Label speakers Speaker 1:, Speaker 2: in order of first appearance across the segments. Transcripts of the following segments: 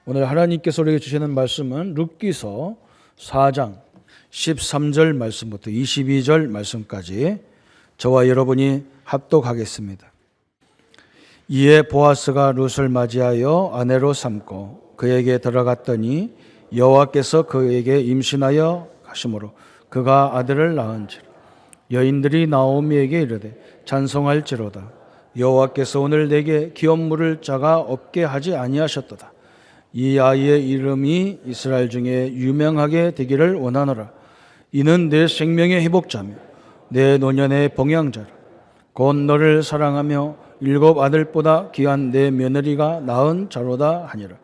Speaker 1: 오늘 하나님께서 우리에게 주시는 말씀은 룻기서 4장 13절 말씀부터 22절 말씀까지 저와 여러분이 합독하겠습니다. 이에 보아스가 룻을 맞이하여 아내로 삼고 그에게 들어갔더니 여호와께서 그에게 임신하여 가심으로 그가 아들을 낳은지라. 여인들이 나오미에게 이르되 찬송할지로다. 여호와께서 오늘 내게 기업물을 자가 없게 하지 아니하셨도다. 이 아이의 이름이 이스라엘 중에 유명하게 되기를 원하노라. 이는 내 생명의 회복자며 내 노년의 봉양자라. 곧 너를 사랑하며 7 아들보다 귀한 내 며느리가 낳은 자로다 하니라.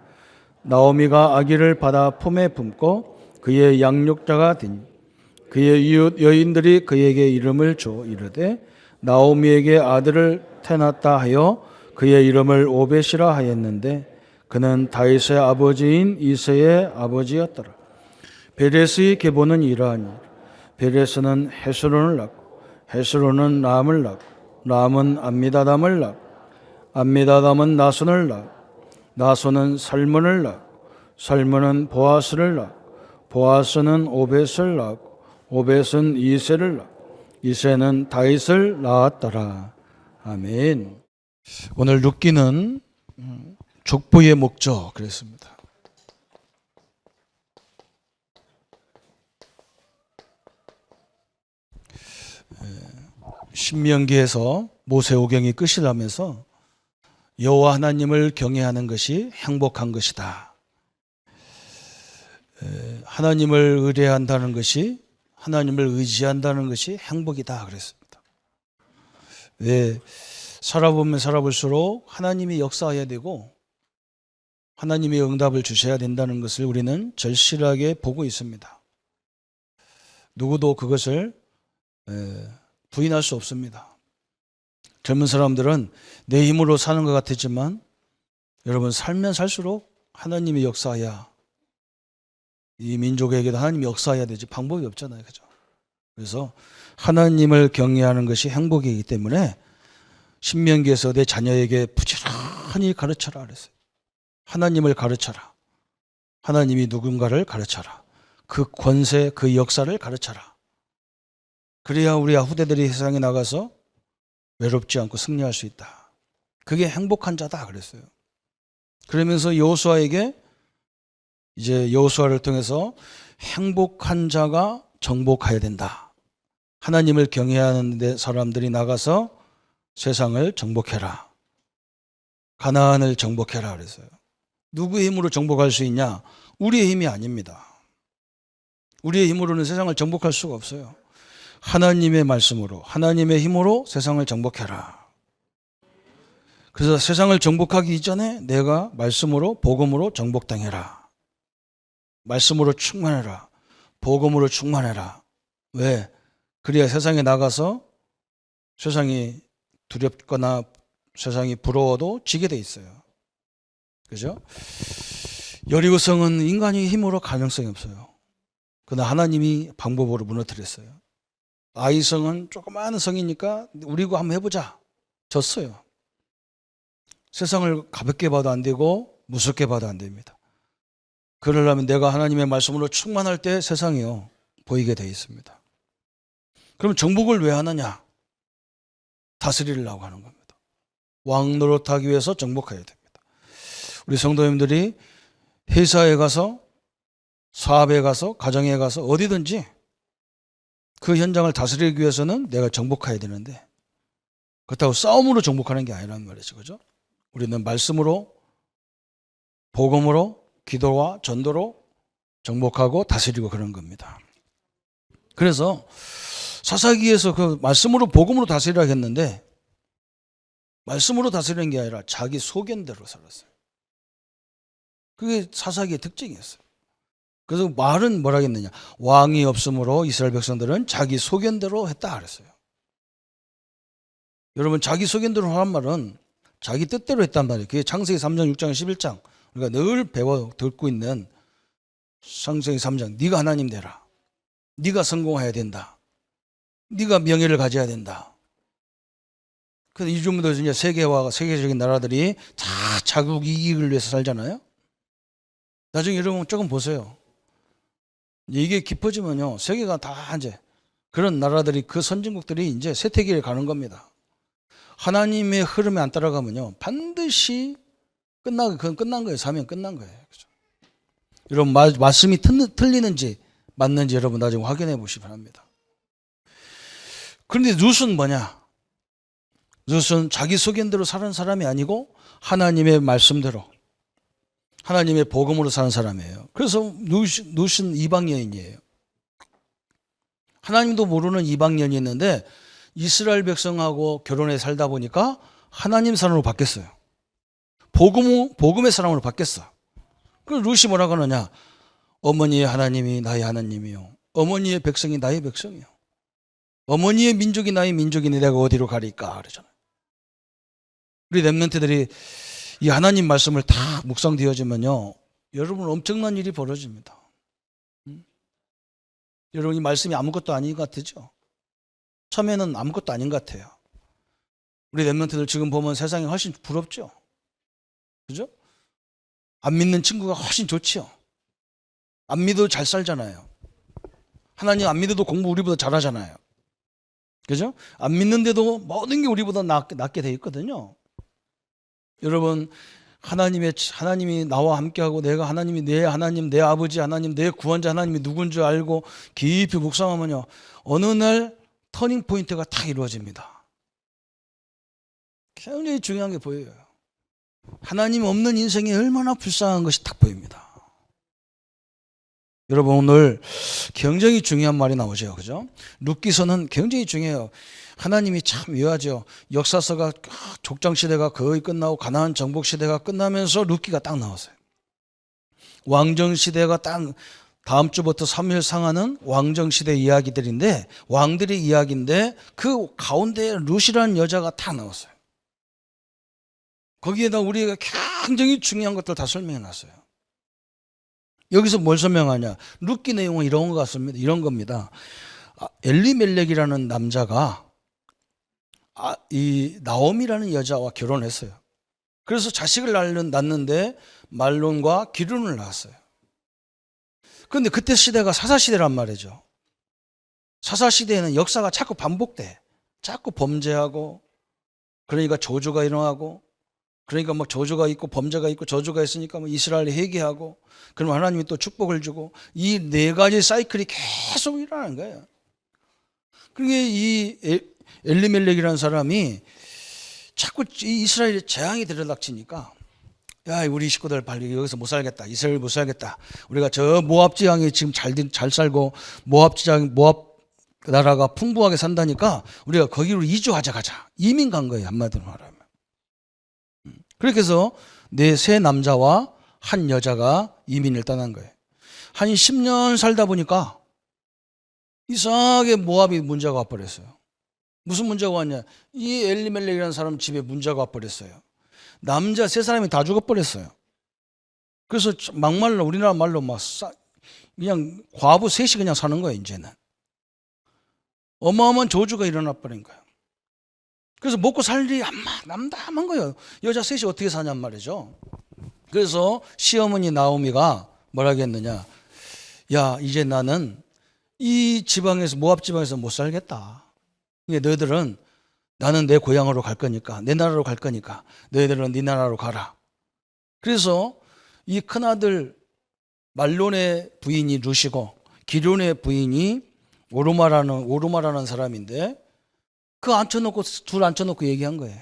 Speaker 1: 나오미가 아기를 받아 품에 품고 그의 양육자가 되니 그의 이웃 여인들이 그에게 이름을 줘 이르되 나오미에게 아들을 태났다 하여 그의 이름을 오벳이라 하였는데 그는 다윗의 아버지인 이새의 아버지였더라. 베레스의 계보는 이러하니 베레스는 헤스론을 낳고 헤스론은 람을 낳고 람은 암미다담을 낳고 암미다담은 나손을 낳고 나손은 살문을 낳고 살문은 보아스를 낳고 보아스는 오벳을 낳고 오벳은 이새를 낳고 이새는 다윗을 낳았더라. 아멘. 오늘 룻기는 족보의 목적 그랬습니다. 신명기에서 모세오경이 끝이 나면서 여호와 하나님을 경외하는 것이 행복한 것이다. 하나님을 의뢰한다는 것이 하나님을 의지한다는 것이 행복이다 그랬습니다. 왜 살아보면 살아볼수록 하나님이 역사해야 되고 하나님의 응답을 주셔야 된다는 것을 우리는 절실하게 보고 있습니다. 누구도 그것을 부인할 수 없습니다. 젊은 사람들은 내 힘으로 사는 것 같았지만 여러분 살면 살수록 하나님의 역사해야 이 민족에게도 하나님이 역사해야 되지 방법이 없잖아요. 그죠? 그래서 하나님을 경외하는 것이 행복이기 때문에 신명기에서 내 자녀에게 부지런히 가르쳐라 그랬어요. 하나님을 가르쳐라. 하나님이 누군가를 가르쳐라. 그 권세, 그 역사를 가르쳐라. 그래야 우리 후대들이 세상에 나가서 외롭지 않고 승리할 수 있다. 그게 행복한 자다 그랬어요. 그러면서 여호수아에게 이제 여호수아를 통해서 행복한 자가 정복해야 된다. 하나님을 경외하는 사람들이 나가서 세상을 정복해라. 가나안을 정복해라 그랬어요. 누구의 힘으로 정복할 수 있냐? 우리의 힘이 아닙니다. 우리의 힘으로는 세상을 정복할 수가 없어요. 하나님의 말씀으로, 하나님의 힘으로 세상을 정복해라. 그래서 세상을 정복하기 이전에 내가 말씀으로, 복음으로 정복당해라. 말씀으로 충만해라. 복음으로 충만해라. 왜? 그래야 세상에 나가서 세상이 두렵거나 세상이 부러워도 지게 돼 있어요. 그죠? 여리고성은 인간의 힘으로 가능성이 없어요. 그러나 하나님이 방법으로 무너뜨렸어요. 아이성은 조그마한 성이니까 우리가 한번 해보자. 졌어요. 세상을 가볍게 봐도 안 되고 무섭게 봐도 안 됩니다. 그러려면 내가 하나님의 말씀으로 충만할 때 세상이요 보이게 돼 있습니다. 그럼 정복을 왜 하느냐? 다스리려고 하는 겁니다. 왕 노릇하기 위해서 정복해야 됩니다. 우리 성도님들이 회사에 가서 사업에 가서 가정에 가서 어디든지 그 현장을 다스리기 위해서는 내가 정복해야 되는데 그렇다고 싸움으로 정복하는 게 아니라는 말이죠. 그죠? 우리는 말씀으로 복음으로 기도와 전도로 정복하고 다스리고 그런 겁니다. 그래서 사사기에서 그 말씀으로 복음으로 다스리라고 했는데 말씀으로 다스리는 게 아니라 자기 소견대로 살았어요. 그게 사사기의 특징이었어요. 그래서 말은 뭐라 했느냐? 왕이 없으므로 이스라엘 백성들은 자기 소견대로 했다 그랬어요. 여러분 자기 소견대로 하란 말은 자기 뜻대로 했단 말이에요. 그게 창세기 3장, 6장, 11장 우리가 늘 배워 듣고 있는 창세기 3장 네가 하나님 되라. 네가 성공해야 된다. 네가 명예를 가져야 된다. 근데 요즘도 이제 세계적인 나라들이 다 자국 이익을 위해서 살잖아요. 나중에 여러분 조금 보세요. 이게 깊어지면요, 세계가 다 이제 그런 나라들이, 그 선진국들이 이제 쇠퇴기를 가는 겁니다. 하나님의 흐름에 안 따라가면요, 반드시 그건 끝난 거예요. 사명 끝난 거예요. 그죠? 여러분, 말씀이 틀리는지 맞는지 여러분 나중에 확인해 보시기 바랍니다. 그런데 룻은 뭐냐? 룻은 자기 소견대로 사는 사람이 아니고 하나님의 말씀대로, 하나님의 복음으로 사는 사람이에요. 그래서 룻은 이방 여인이에요. 하나님도 모르는 이방 여인이 있는데 이스라엘 백성하고 결혼해 살다 보니까 하나님 사람으로 바뀌었어요. 복음의 사람으로 바뀌었어. 그래서 룻이 뭐라고 하느냐? 어머니의 하나님이 나의 하나님이요, 어머니의 백성이 나의 백성이요, 어머니의 민족이 나의 민족이니 내가 어디로 가리까 그러잖아요. 우리 렘넌트들이 이 하나님 말씀을 다 묵상되어지면요, 여러분 엄청난 일이 벌어집니다. 여러분, 이 말씀이 아무것도 아닌 것 같죠? 처음에는 아무것도 아닌 것 같아요. 우리 렘넌트들 지금 보면 세상이 훨씬 부럽죠? 그죠? 안 믿는 친구가 훨씬 좋지요. 안 믿어도 잘 살잖아요. 하나님 안 믿어도 공부 우리보다 잘하잖아요. 그죠? 안 믿는데도 모든 게 우리보다 낫게 돼 있거든요. 여러분, 하나님이 나와 함께하고 내가 하나님이 내 하나님, 내 아버지 하나님, 내 구원자 하나님이 누군 줄 알고 깊이 묵상하면요, 어느 날 터닝 포인트가 딱 이루어집니다. 굉장히 중요한 게 보여요. 하나님 없는 인생이 얼마나 불쌍한 것이 딱 보입니다. 여러분, 오늘 굉장히 중요한 말이 나오죠. 그죠? 룻기서는 굉장히 중요해요. 하나님이 참 묘하죠. 역사서가 족장시대가 거의 끝나고 가나안 정복시대가 끝나면서 룻기가 딱 나왔어요. 왕정시대가 딱 다음 주부터 3일 상하는 왕정시대 이야기들인데, 왕들의 이야기인데 그 가운데 룻이라는 여자가 딱 나왔어요. 거기에다 우리가 굉장히 중요한 것들 다 설명해 놨어요. 여기서 뭘 설명하냐? 룻기 내용은 이런 것 같습니다. 이런 겁니다. 엘리멜렉이라는 남자가 이 나옴이라는 여자와 결혼했어요. 그래서 자식을 낳는데 말론과 기륜을 낳았어요. 그런데 그때 시대가 사사시대란 말이죠. 사사시대에는 역사가 자꾸 반복돼. 자꾸 범죄하고, 그러니까 저주가 일어나고, 그러니까 뭐 저주가 있고 범죄가 있고 저주가 있으니까 뭐 이스라엘이 회개하고, 그러면 하나님이 또 축복을 주고, 이 네 가지 사이클이 계속 일어나는 거예요. 그게 이 엘리멜렉이라는 사람이 자꾸 이스라엘에 재앙이 들이닥치니까, 야, 우리 식구들 빨리 여기서 못 살겠다, 이스라엘 못 살겠다, 우리가 저 모압 지방에 지금 잘 살고 모압 나라가 풍부하게 산다니까 우리가 거기로 이주하자, 가자. 이민 간 거예요, 한마디로 말하면. 그렇게 해서 세 남자와 한 여자가 이민을 떠난 거예요. 한 10년 살다 보니까 이상하게 모압이 문제가 와버렸어요. 무슨 문제가 왔냐? 이 엘리멜렉이라는 사람 집에 문제가 와버렸어요. 남자 3사람이 다 죽어버렸어요. 그래서 막말로, 우리나라 말로 그냥 과부 셋이 그냥 사는 거예요, 이제는. 어마어마한 저주가 일어나 버린 거예요. 그래서 먹고 살 일이 남담한 거예요. 여자 셋이 어떻게 사냔 말이죠. 그래서 시어머니 나오미가 뭐라고 했느냐? 야, 이제 나는 이 지방에서, 모압 지방에서 못 살겠다. 너희들은, 나는 내 고향으로 갈 거니까, 내 나라로 갈 거니까 너희들은 네 나라로 가라. 그래서 이 큰아들 말론의 부인이 룻이고 기론의 부인이 오르마라는 사람인데, 둘 앉혀놓고 얘기한 거예요.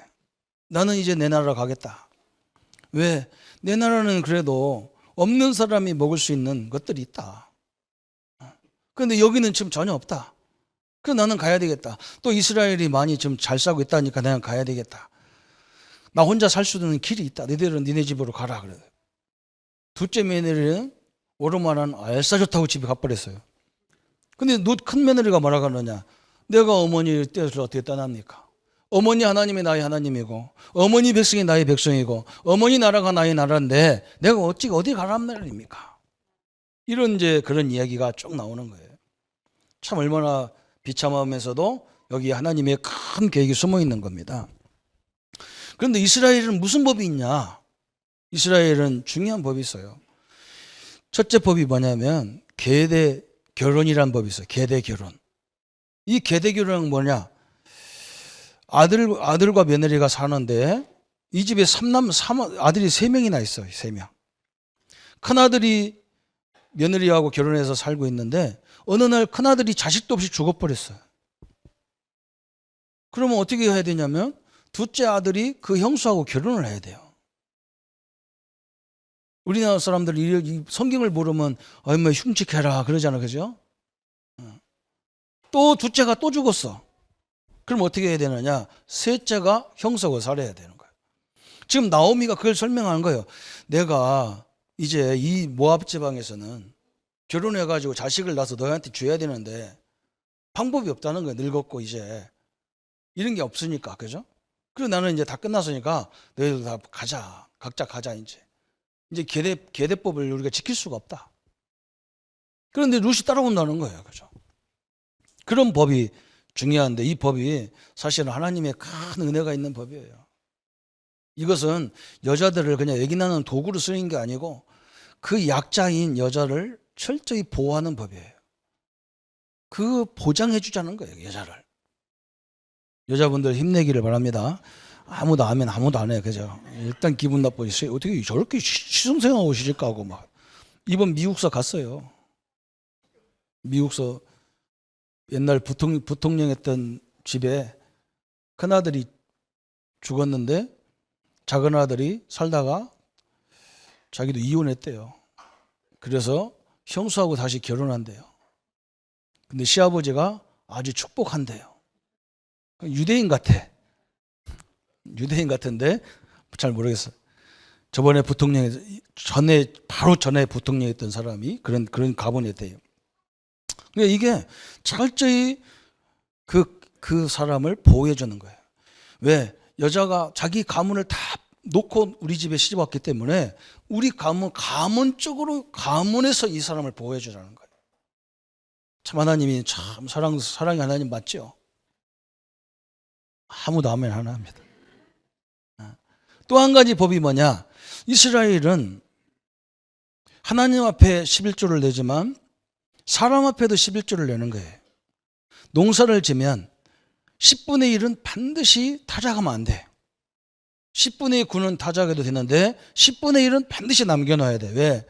Speaker 1: 나는 이제 내 나라로 가겠다. 왜? 내 나라는 그래도 없는 사람이 먹을 수 있는 것들이 있다. 그런데 여기는 지금 전혀 없다. 그래서 나는 가야 되겠다. 또 이스라엘이 많이 좀 잘 살고 있다니까 내가 가야 되겠다. 나 혼자 살 수 있는 길이 있다. 너희들은 니네 집으로 가라. 그래. 둘째 며느리는 오르마는 알싸 좋다고 집에 가버렸어요. 근데 큰 며느리가 뭐라고 하느냐? 내가 어머니의 뜻을 어떻게 떠납니까? 어머니 하나님이 나의 하나님이고, 어머니 백성이 나의 백성이고, 어머니 나라가 나의 나라인데 내가 어디 가란 말입니까? 이런 그런 이야기가 쭉 나오는 거예요. 참 얼마나 비참하면서도 여기 하나님의 큰 계획이 숨어 있는 겁니다. 그런데 이스라엘은 무슨 법이 있냐? 이스라엘은 중요한 법이 있어요. 첫째 법이 뭐냐면 계대 결혼이라는 법이 있어요. 계대 결혼. 이 계대 결혼은 뭐냐? 아들과 며느리가 사는데 이 집에 아들이 3명이나 있어요. 3명. 큰아들이 며느리하고 결혼해서 살고 있는데 어느 날 큰아들이 자식도 없이 죽어버렸어요. 그러면 어떻게 해야 되냐면 둘째 아들이 그 형수하고 결혼을 해야 돼요. 우리나라 사람들이 성경을 모르면 뭐 흉측해라 그러잖아, 그죠? 또 둘째가 또 죽었어. 그럼 어떻게 해야 되느냐? 셋째가 형수하고 살아야 되는 거예요. 지금 나오미가 그걸 설명하는 거예요. 내가 이제 이 모압 지방에서는 결혼해가지고 자식을 낳아서 너희한테 줘야 되는데 방법이 없다는 거예요. 늙었고 이제 이런 게 없으니까, 그죠? 그리고 나는 이제 다 끝났으니까 너희들 다 가자. 각자 가자 이제 계대법을 우리가 지킬 수가 없다. 그런데 룻이 따라온다는 거예요, 그죠? 그런 법이 중요한데 이 법이 사실은 하나님의 큰 은혜가 있는 법이에요. 이것은 여자들을 그냥 애기 낳는 도구로 쓰는 게 아니고 그 약자인 여자를 철저히 보호하는 법이에요. 그 보장해 주자는 거예요, 여자를. 여자분들 힘내기를 바랍니다. 아무도 아멘 아무도 안 해요, 그죠? 일단 기분 나쁘지. 어떻게 저렇게 시성생하고 오실까 하고 막. 이번 미국서 갔어요. 미국서 옛날 부통령 했던 집에 큰아들이 죽었는데 작은 아들이 살다가 자기도 이혼했대요. 그래서 형수하고 다시 결혼한대요. 근데 시아버지가 아주 축복한대요. 유대인 같아. 유대인 같은데 잘 모르겠어. 저번에 바로 전에 부통령했던 사람이 그런 가문이었대요. 그러니까 이게 철저히 그 사람을 보호해 주는 거예요. 왜? 여자가 자기 가문을 다 놓고 우리 집에 시집 왔기 때문에 우리 가문적으로 가문에서 이 사람을 보호해 주라는 거예요. 참 하나님이 참 사랑의 하나님 맞죠? 아무도 아멘 안 합니다. 또 한 가지 법이 뭐냐? 이스라엘은 하나님 앞에 11조를 내지만 사람 앞에도 11조를 내는 거예요. 농사를 지면 10분의 1은 반드시 타작하면 안 돼. 10분의 9는 타작해도 되는데 10분의 1은 반드시 남겨놔야 돼. 왜?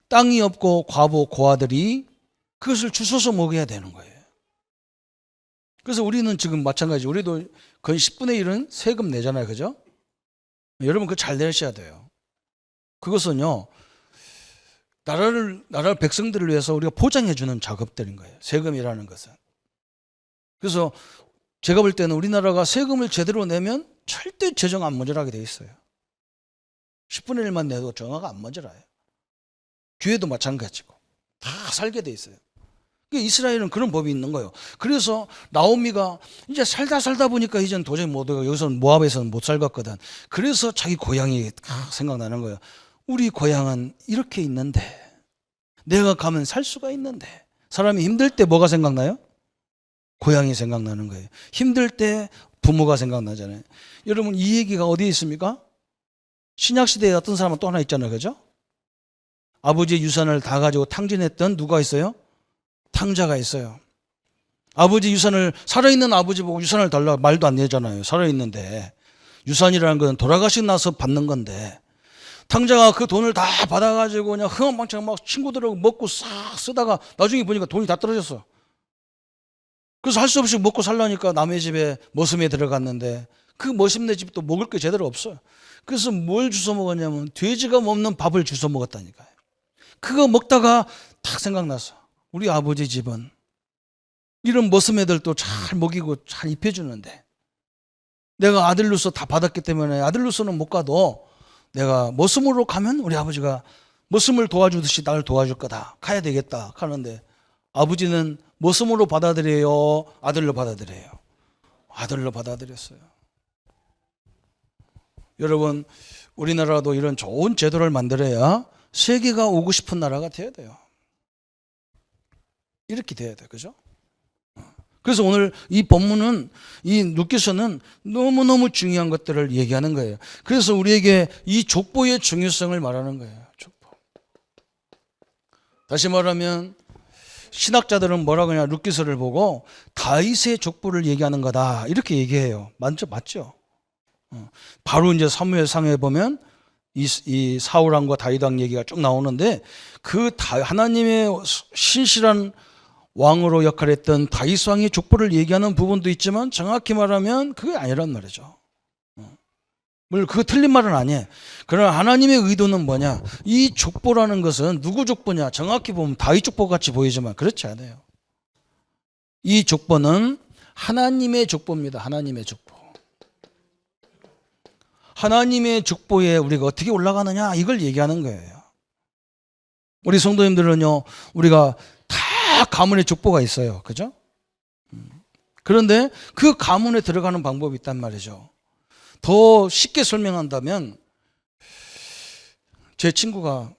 Speaker 1: 땅이 없고 과부 고아들이 그것을 주워서 먹여야 되는 거예요. 그래서 우리는 지금 마찬가지, 우리도 거의 10분의 1은 세금 내잖아요, 그죠? 여러분 그거 잘 내셔야 돼요. 그것은요, 나라 백성들을 위해서 우리가 보장해주는 작업들인 거예요. 세금이라는 것은. 그래서 제가 볼 때는 우리나라가 세금을 제대로 내면 절대 재정 안 모자라게 돼 있어요. 10분의 1만 내도 정화가 안 모자라요. 교회도 마찬가지고 다 살게 돼 있어요. 이스라엘은 그런 법이 있는 거예요. 그래서 나오미가 이제 살다 보니까 이제는 도저히 여기서는 모압에서는 못 살겠거든. 그래서 자기 고향이 생각나는 거예요. 우리 고향은 이렇게 있는데 내가 가면 살 수가 있는데. 사람이 힘들 때 뭐가 생각나요? 고향이 생각나는 거예요. 힘들 때 부모가 생각나잖아요. 여러분 이 얘기가 어디에 있습니까? 신약시대에 어떤 사람은 또 하나 있잖아요, 그죠? 아버지의 유산을 다 가지고 탕진했던 누가 있어요? 탕자가 있어요. 아버지 유산을, 살아있는 아버지 보고 유산을 달라 말도 안 되잖아요. 살아있는데. 유산이라는 건 돌아가시고 나서 받는 건데, 탕자가 그 돈을 다 받아가지고 그냥 흥황망창 막 친구들하고 먹고 싹 쓰다가 나중에 보니까 돈이 다 떨어졌어. 그래서 할 수 없이 먹고 살라니까 남의 집에 머슴에 들어갔는데 그 머슴네 집도 먹을 게 제대로 없어요. 그래서 뭘 주워 먹었냐면 돼지가 먹는 밥을 주워 먹었다니까요. 그거 먹다가 딱 생각났어. 우리 아버지 집은 이런 머슴 애들도 잘 먹이고 잘 입혀주는데 내가 아들로서 다 받았기 때문에 아들로서는 못 가도 내가 머슴으로 가면 우리 아버지가 머슴을 도와주듯이 나를 도와줄 거다. 가야 되겠다 하는데 아버지는 머슴으로 받아들여요? 아들로 받아들여요? 아들로 받아들였어요. 여러분 우리나라도 이런 좋은 제도를 만들어야 세계가 오고 싶은 나라가 돼야 돼요. 이렇게 돼야 돼요. 그죠? 그래서 오늘 이 본문은, 이 룻기서는 너무너무 중요한 것들을 얘기하는 거예요. 그래서 우리에게 이 족보의 중요성을 말하는 거예요. 족보. 다시 말하면 신학자들은 뭐라 그러냐, 룻기서를 보고 다윗의 족보를 얘기하는 거다 이렇게 얘기해요. 맞죠? 바로 이제 사무엘상에 보면 이 사울왕과 다윗왕 얘기가 쭉 나오는데 그 하나님의 신실한 왕으로 역할했던 다윗 왕의 족보를 얘기하는 부분도 있지만 정확히 말하면 그게 아니란 말이죠. 물론 그거 틀린 말은 아니에요. 그러나 하나님의 의도는 뭐냐? 이 족보라는 것은 누구 족보냐? 정확히 보면 다윗 족보 같이 보이지만 그렇지 않아요. 이 족보는 하나님의 족보입니다. 하나님의 족보. 하나님의 족보에 우리가 어떻게 올라가느냐 이걸 얘기하는 거예요. 우리 성도님들은요, 우리가 다 가문의 족보가 있어요. 그죠? 그런데 그 가문에 들어가는 방법이 있단 말이죠. 더 쉽게 설명한다면 제 친구가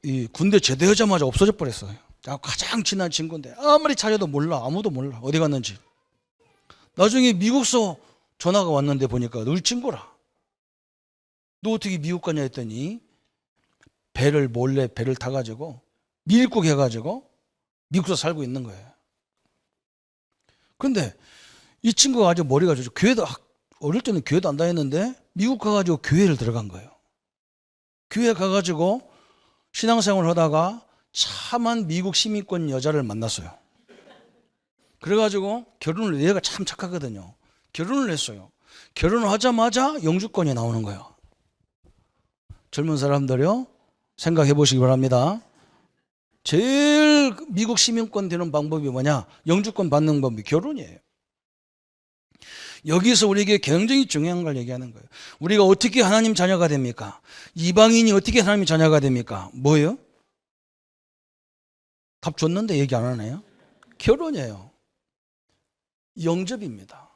Speaker 1: 이 군대 제대하자마자 없어져 버렸어요. 가장 친한 친구인데 아무리 찾아도 몰라. 아무도 몰라. 어디 갔는지. 나중에 미국서 전화가 왔는데 보니까 늘 친구라. 너 어떻게 미국 가냐 했더니 몰래 배를 타가지고 밀국 해가지고 미국서 살고 있는 거예요. 그런데 이 친구가 아주 머리가 좋죠. 교회도 어릴 때는 교회도 안 다녔는데 미국 가가지고 교회를 들어간 거예요. 교회 가가지고 신앙생활을 하다가 참한 미국 시민권 여자를 만났어요. 그래가지고 얘가 참 착하거든요. 결혼을 했어요. 결혼을 하자마자 영주권이 나오는 거예요. 젊은 사람들이요, 생각해 보시기 바랍니다. 제일 미국 시민권 되는 방법이 뭐냐? 영주권 받는 방법이 결혼이에요. 여기서 우리에게 굉장히 중요한 걸 얘기하는 거예요. 우리가 어떻게 하나님 자녀가 됩니까? 이방인이 어떻게 하나님 자녀가 됩니까? 뭐예요? 답 줬는데 얘기 안 하네요. 결혼이에요. 영접입니다.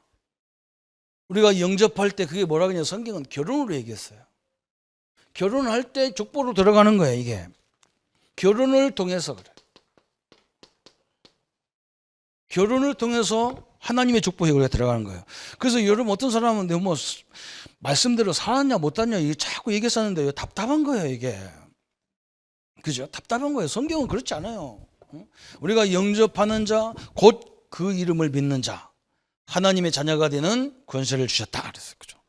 Speaker 1: 우리가 영접할 때 그게 뭐라 그러냐? 성경은 결혼으로 얘기했어요. 결혼할 때 족보로 들어가는 거예요. 이게 결혼을 통해서 그래. 결혼을 통해서 하나님의 족보에 우리가 들어가는 거예요. 그래서 여러분 어떤 사람은 뭐 말씀대로 살았냐 못 살았냐 이게 자꾸 얘기했었는데 답답한 거예요. 이게 그죠? 답답한 거예요. 성경은 그렇지 않아요. 우리가 영접하는 자 곧 그 이름을 믿는 자 하나님의 자녀가 되는 권세를 주셨다 그랬어요. 그죠?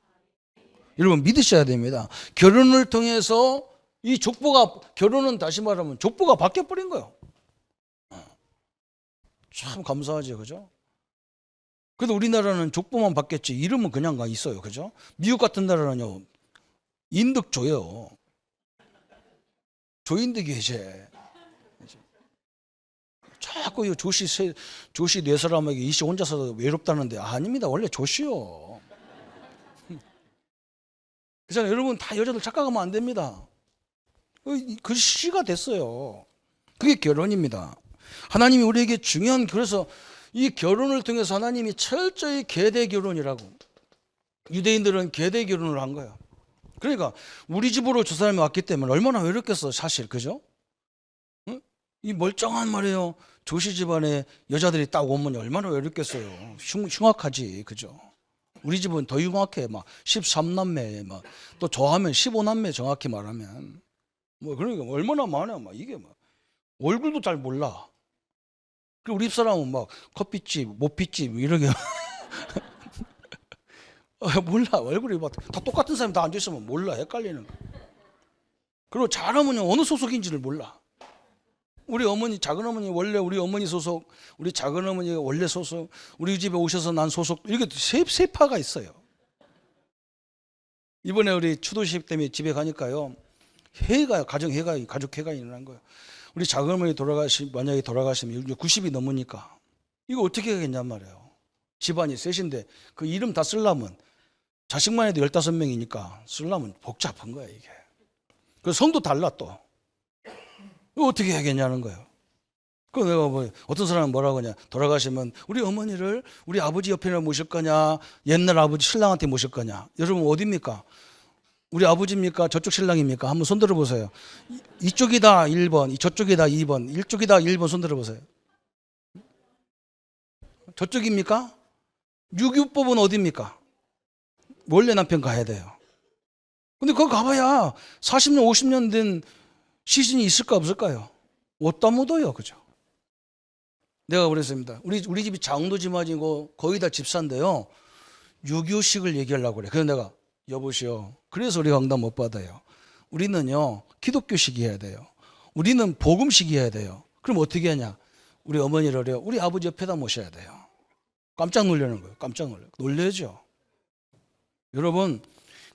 Speaker 1: 여러분 믿으셔야 됩니다. 결혼을 통해서 이 족보가, 결혼은 다시 말하면 족보가 바뀌어버린 거예요. 참 감사하죠. 그죠? 그래도 우리나라는 족보만 바뀌었지 이름은 그냥 있어요. 그죠? 미국 같은 나라는요, 인득조예요. 조인득이 이제 자꾸 조씨 네 사람에게 이씨 혼자서 외롭다는데 아닙니다. 원래 조씨요. 그렇잖아요. 여러분 다 여자들 착각하면 안 됩니다. 그 시가 됐어요. 그게 결혼입니다. 하나님이 우리에게 중요한, 그래서 이 결혼을 통해서 하나님이 철저히 계대 결혼이라고, 유대인들은 계대 결혼을 한 거야. 그러니까 우리 집으로 저 사람이 왔기 때문에 얼마나 외롭겠어 사실. 그죠? 응? 이 멀쩡한 말이에요. 조씨 집안에 여자들이 딱 오면 얼마나 외롭겠어요. 흉악하지. 그죠? 우리 집은 더 흉악해. 막 13남매, 막 또 저하면 15남매 정확히 말하면. 뭐 그러니까 얼마나 많아. 막 이게 막 얼굴도 잘 몰라. 그리고 우리 집사람은 막 커피집, 모피집 이러게 몰라. 얼굴이 막 다 똑같은 사람이 다 앉아있으면 몰라. 헷갈리는 거. 그리고 잘하면 어느 소속인지를 몰라. 우리 어머니, 작은어머니 원래 우리 어머니 소속, 우리 작은어머니가 원래 소속, 우리 집에 오셔서 난 소속, 이렇게 세 파가 있어요. 이번에 우리 추도식 때문에 집에 가니까요, 해가, 가족 해가 일어난 거예요. 우리 작은어머니 만약에 돌아가시면 90이 넘으니까 이거 어떻게 하겠냔 말이에요. 집안이 셋인데 그 이름 다 쓰려면 자식만 해도 15명이니까 쓰려면 복잡한 거야 이게. 그 성도 달라 또. 이거 어떻게 하겠냐는 거예요. 그 내가 뭐 어떤 사람은 뭐라고 하냐, 돌아가시면 우리 어머니를 우리 아버지 옆에 모실 거냐, 옛날 아버지 신랑한테 모실 거냐. 여러분 어디입니까? 우리 아버지입니까? 저쪽 신랑입니까? 한번 손 들어보세요. 이쪽이다 1번, 저쪽이다 2번, 이쪽이다 1번 손 들어보세요. 저쪽입니까? 유교법은 어디입니까? 원래 남편 가야 돼요. 근데 거기 가봐야 40년 50년 된 시신이 있을까 없을까요? 옷 다 묻어요. 그죠? 내가 그랬습니다. 우리 집이 장도 집안이고 거의 다 집사인데요. 유교식을 얘기하려고 그래. 그래서 내가 여보시오. 그래서 우리가 응답 못 받아요. 우리는요 기독교식이 해야 돼요. 우리는 복음식이 해야 돼요. 그럼 어떻게 하냐? 우리 어머니를 우리 아버지 옆에다 모셔야 돼요. 깜짝 놀라는 거예요. 깜짝 놀래죠. 여러분,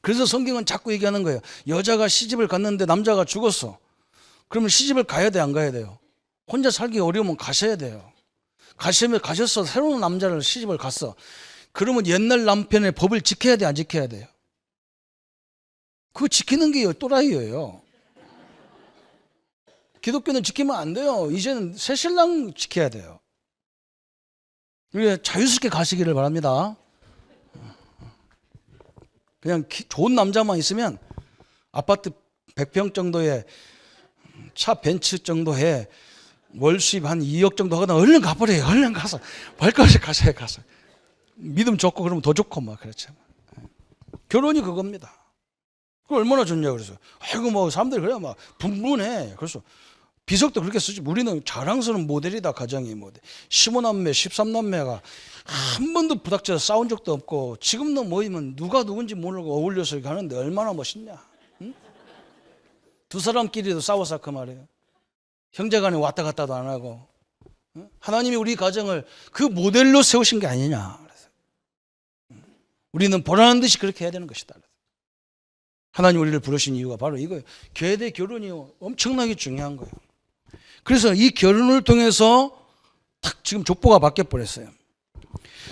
Speaker 1: 그래서 성경은 자꾸 얘기하는 거예요. 여자가 시집을 갔는데 남자가 죽었어. 그러면 시집을 가야 돼, 안 가야 돼요? 혼자 살기 어려우면 가셔야 돼요. 가셔서 새로운 남자를 시집을 갔어. 그러면 옛날 남편의 법을 지켜야 돼, 안 지켜야 돼요? 그거 지키는 게 또라이예요. 기독교는 지키면 안 돼요. 이제는 새 신랑 지켜야 돼요. 자유스럽게 가시기를 바랍니다. 그냥 좋은 남자만 있으면 아파트 100평 정도의 차 벤츠 정도에 월 수입 한 2억 정도 하거나 얼른 가버려요. 얼른 가서 발까지 가셔야 가서 믿음 좋고 그러면 더 좋고 막 그렇죠. 결혼이 그겁니다. 그 얼마나 좋냐 그래서 아이고 뭐 사람들이 그래 막 분분해. 그래서 비석도 그렇게 쓰지. 우리는 자랑스러운 모델이다. 가정의 모델. 15남매 13남매가 한 번도 부닥쳐서 싸운 적도 없고 지금도 모이면 누가 누군지 모르고 어울려서 이렇게 하는데 얼마나 멋있냐. 응? 두 사람끼리도 싸워서 그 말이에요. 형제간에 왔다 갔다도 안 하고. 응? 하나님이 우리 가정을 그 모델로 세우신 게 아니냐. 그래서 우리는 보라는 듯이 그렇게 해야 되는 것이다. 하나님 우리를 부르신 이유가 바로 이거예요. 계대 결혼이 엄청나게 중요한 거예요. 그래서 이 결혼을 통해서 탁 지금 족보가 바뀌어 버렸어요.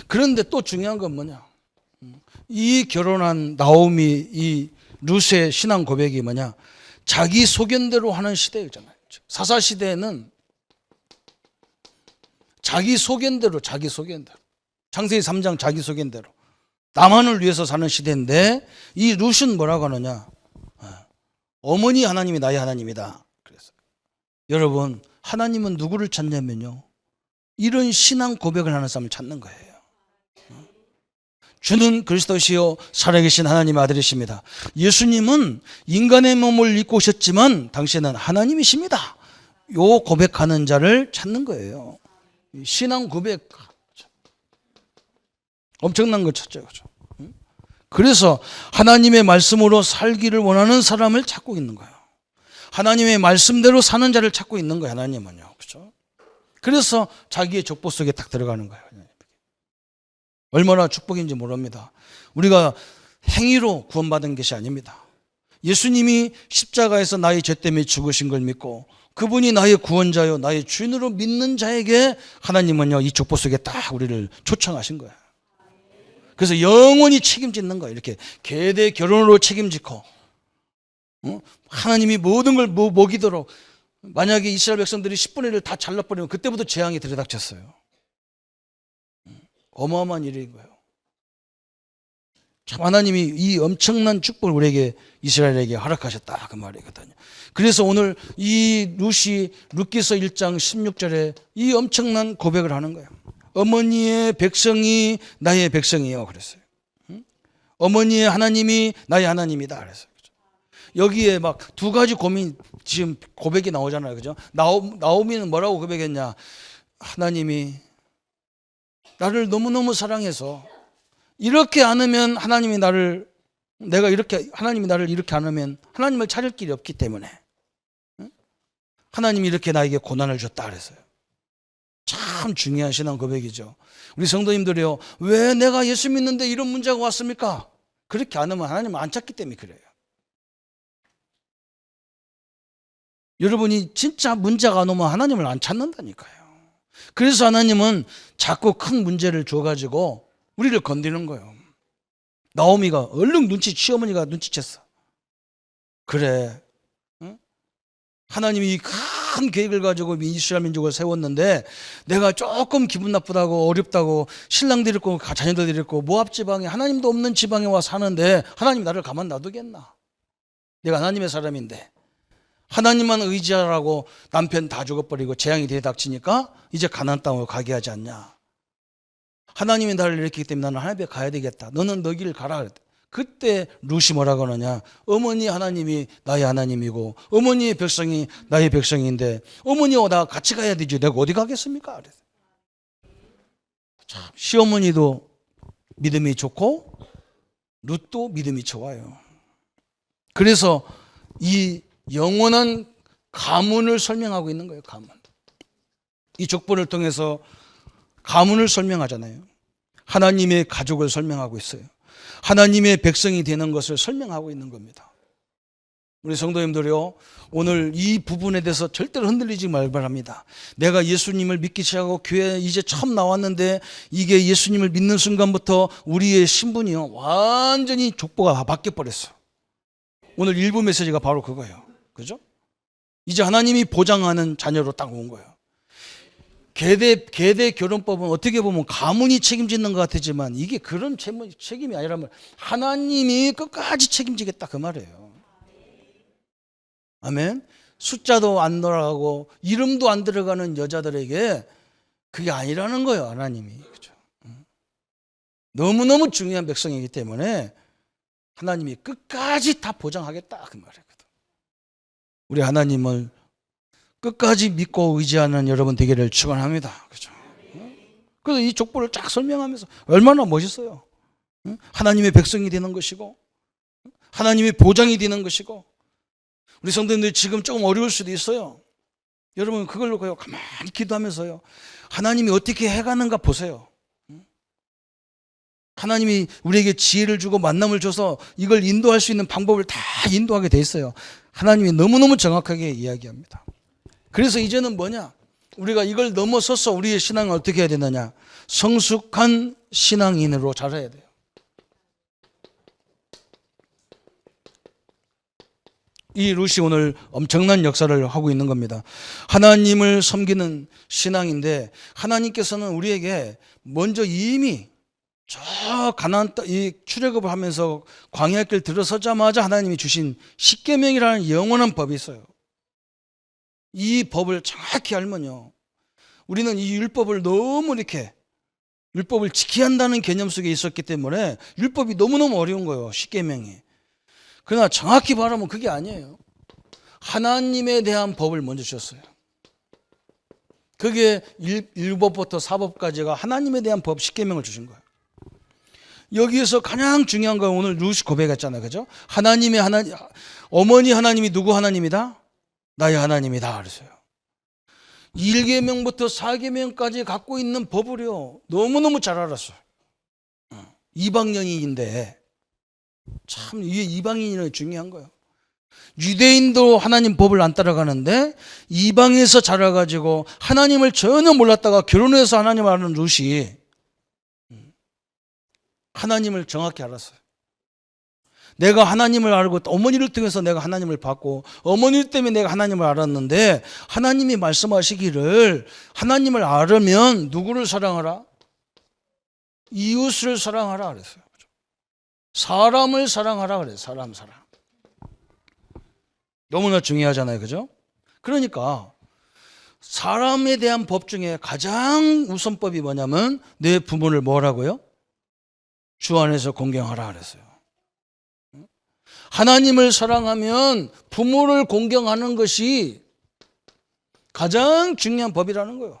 Speaker 1: 그런데 또 중요한 건 뭐냐? 이 결혼한 나오미, 이 룻의 신앙 고백이 뭐냐? 자기 소견대로 하는 시대였잖아요. 사사 시대에는 자기 소견대로. 창세기 3장 자기 소견대로. 나만을 위해서 사는 시대인데 이 룻은 뭐라고 하느냐? 어머니 하나님이 나의 하나님이다. 그래서 여러분, 하나님은 누구를 찾냐면요, 이런 신앙 고백을 하는 사람을 찾는 거예요. 주는 그리스도시요 살아계신 하나님의 아들이십니다. 예수님은 인간의 몸을 입고 오셨지만 당신은 하나님이십니다. 요 고백하는 자를 찾는 거예요. 신앙 고백 엄청난 걸 찾죠. 그래서 하나님의 말씀으로 살기를 원하는 사람을 찾고 있는 거예요. 하나님의 말씀대로 사는 자를 찾고 있는 거예요. 하나님은요. 그렇죠? 그래서 자기의 족보 속에 딱 들어가는 거예요. 얼마나 축복인지 모릅니다. 우리가 행위로 구원받은 것이 아닙니다. 예수님이 십자가에서 나의 죄 때문에 죽으신 걸 믿고 그분이 나의 구원자요 나의 주인으로 믿는 자에게 하나님은요 이 족보 속에 딱 우리를 초청하신 거예요. 그래서 영원히 책임짓는 거예요. 이렇게 계대 결혼으로 책임지고 하나님이 모든 걸 먹이도록. 만약에 이스라엘 백성들이 10분의 1을 다 잘라버리면 그때부터 재앙이 들이닥쳤어요. 어마어마한 일인 거예요. 참 하나님이 이 엄청난 축복을 우리에게 이스라엘에게 허락하셨다 그 말이거든요. 그래서 오늘 이 룻이 룻기서 1장 16절에 이 엄청난 고백을 하는 거예요. 어머니의 백성이 나의 백성이요 그랬어요. 어머니의 하나님이 나의 하나님이다 그랬어요. 여기에 막 두 가지 고민 지금 고백이 나오잖아요. 그죠? 나오미는 뭐라고 고백했냐? 하나님이 나를 너무너무 사랑해서 이렇게 안으면 하나님이 나를 이렇게 안으면 하나님을 찾을 길이 없기 때문에 하나님이 이렇게 나에게 고난을 줬다 그랬어요. 참 중요한 신앙 고백이죠. 우리 성도님들이요, 왜 내가 예수 믿는데 이런 문제가 왔습니까? 그렇게 안 하면 하나님을 안 찾기 때문에 그래요. 여러분이 진짜 문제가 안 오면 하나님을 안 찾는다니까요. 그래서 하나님은 자꾸 큰 문제를 줘가지고 우리를 건드리는 거예요. 나오미가 얼른 시어머니가 눈치챘어. 그래, 응? 하나님이 큰 계획을 가지고 이스라엘 민족을 세웠는데 내가 조금 기분 나쁘다고 어렵다고 신랑들 있고 자녀들 있고 모압 지방에 하나님도 없는 지방에 와 사는데 하나님 나를 가만 놔두겠나? 내가 하나님의 사람인데 하나님만 의지하라고 남편 다 죽어버리고 재앙이 들이닥치니까 이제 가나안 땅으로 가게 하지 않냐? 하나님이 나를 일으키기 때문에 나는 하나님 앞에 가야 되겠다. 너는 너 길 가라. 그때 룻이 뭐라고 하느냐? 어머니 하나님이 나의 하나님이고 어머니의 백성이 나의 백성인데 어머니와 나 같이 가야 되지 내가 어디 가겠습니까? 참, 시어머니도 믿음이 좋고 룻도 믿음이 좋아요. 그래서 이 영원한 가문을 설명하고 있는 거예요. 가문. 이 족보를 통해서 가문을 설명하잖아요. 하나님의 가족을 설명하고 있어요. 하나님의 백성이 되는 것을 설명하고 있는 겁니다. 우리 성도님들이요, 오늘 이 부분에 대해서 절대로 흔들리지 말기 바랍니다. 내가 예수님을 믿기 시작하고 교회에 이제 처음 나왔는데 이게 예수님을 믿는 순간부터 우리의 신분이요 완전히 족보가 바뀌어버렸어. 오늘 일부 메시지가 바로 그거예요. 그죠? 이제 하나님이 보장하는 자녀로 딱 온 거예요. 계대 결혼법은 어떻게 보면 가문이 책임지는 것 같지만 이게 그런 책임이 아니라면 하나님이 끝까지 책임지겠다 그 말이에요. 아멘. 숫자도 안 돌아가고 이름도 안 들어가는 여자들에게 그게 아니라는 거예요. 하나님이. 그죠? 너무너무 중요한 백성이기 때문에 하나님이 끝까지 다 보장하겠다 그 말이거든. 우리 하나님을 끝까지 믿고 의지하는 여러분 되기를 축원합니다. 그죠? 그래서 이 족보를 쫙 설명하면서 얼마나 멋있어요. 하나님의 백성이 되는 것이고 하나님의 보장이 되는 것이고 우리 성도님들이 지금 조금 어려울 수도 있어요. 여러분 그걸 놓고요 가만히 기도하면서요 하나님이 어떻게 해가는가 보세요. 하나님이 우리에게 지혜를 주고 만남을 줘서 이걸 인도할 수 있는 방법을 다 인도하게 돼 있어요. 하나님이 너무너무 정확하게 이야기합니다. 그래서 이제는 뭐냐? 우리가 이걸 넘어서서 우리의 신앙을 어떻게 해야 되느냐? 성숙한 신앙인으로 자라야 돼요. 이 룻이 오늘 엄청난 역사를 하고 있는 겁니다. 하나님을 섬기는 신앙인데 하나님께서는 우리에게 먼저 이미 저 가나안 땅 이 출애굽을 하면서 광야길 들어서자마자 하나님이 주신 십계명이라는 영원한 법이 있어요. 이 법을 정확히 알면요 우리는 이 율법을 너무 이렇게 율법을 지켜야 한다는 개념 속에 있었기 때문에 율법이 너무너무 어려운 거예요. 십계명이. 그러나 정확히 말하면 그게 아니에요. 하나님에 대한 법을 먼저 주셨어요. 그게 1법부터 4법까지가 하나님에 대한 법 십계명을 주신 거예요. 여기에서 가장 중요한 건 오늘 룻이 고백했잖아요. 그죠? 어머니 하나님이 누구 하나님이다? 나의 하나님이다 그랬어요. 1계명부터 4계명까지 갖고 있는 법을요 너무너무 잘 알았어요. 이방인인데 참 이게 이방인이 중요한 거예요. 유대인도 하나님 법을 안 따라가는데 이방에서 자라가지고 하나님을 전혀 몰랐다가 결혼해서 하나님을 아는 룻이 하나님을 정확히 알았어요. 내가 하나님을 알고 어머니를 통해서 내가 하나님을 봤고 어머니 때문에 내가 하나님을 알았는데 하나님이 말씀하시기를 하나님을 알으면 누구를 사랑하라? 이웃을 사랑하라 그랬어요. 사람을 사랑하라 그래요. 사람. 너무나 중요하잖아요. 그죠? 그러니까 사람에 대한 법 중에 가장 우선법이 뭐냐면 내 부모를 뭐라고요? 주 안에서 공경하라 그랬어요. 하나님을 사랑하면 부모를 공경하는 것이 가장 중요한 법이라는 거예요.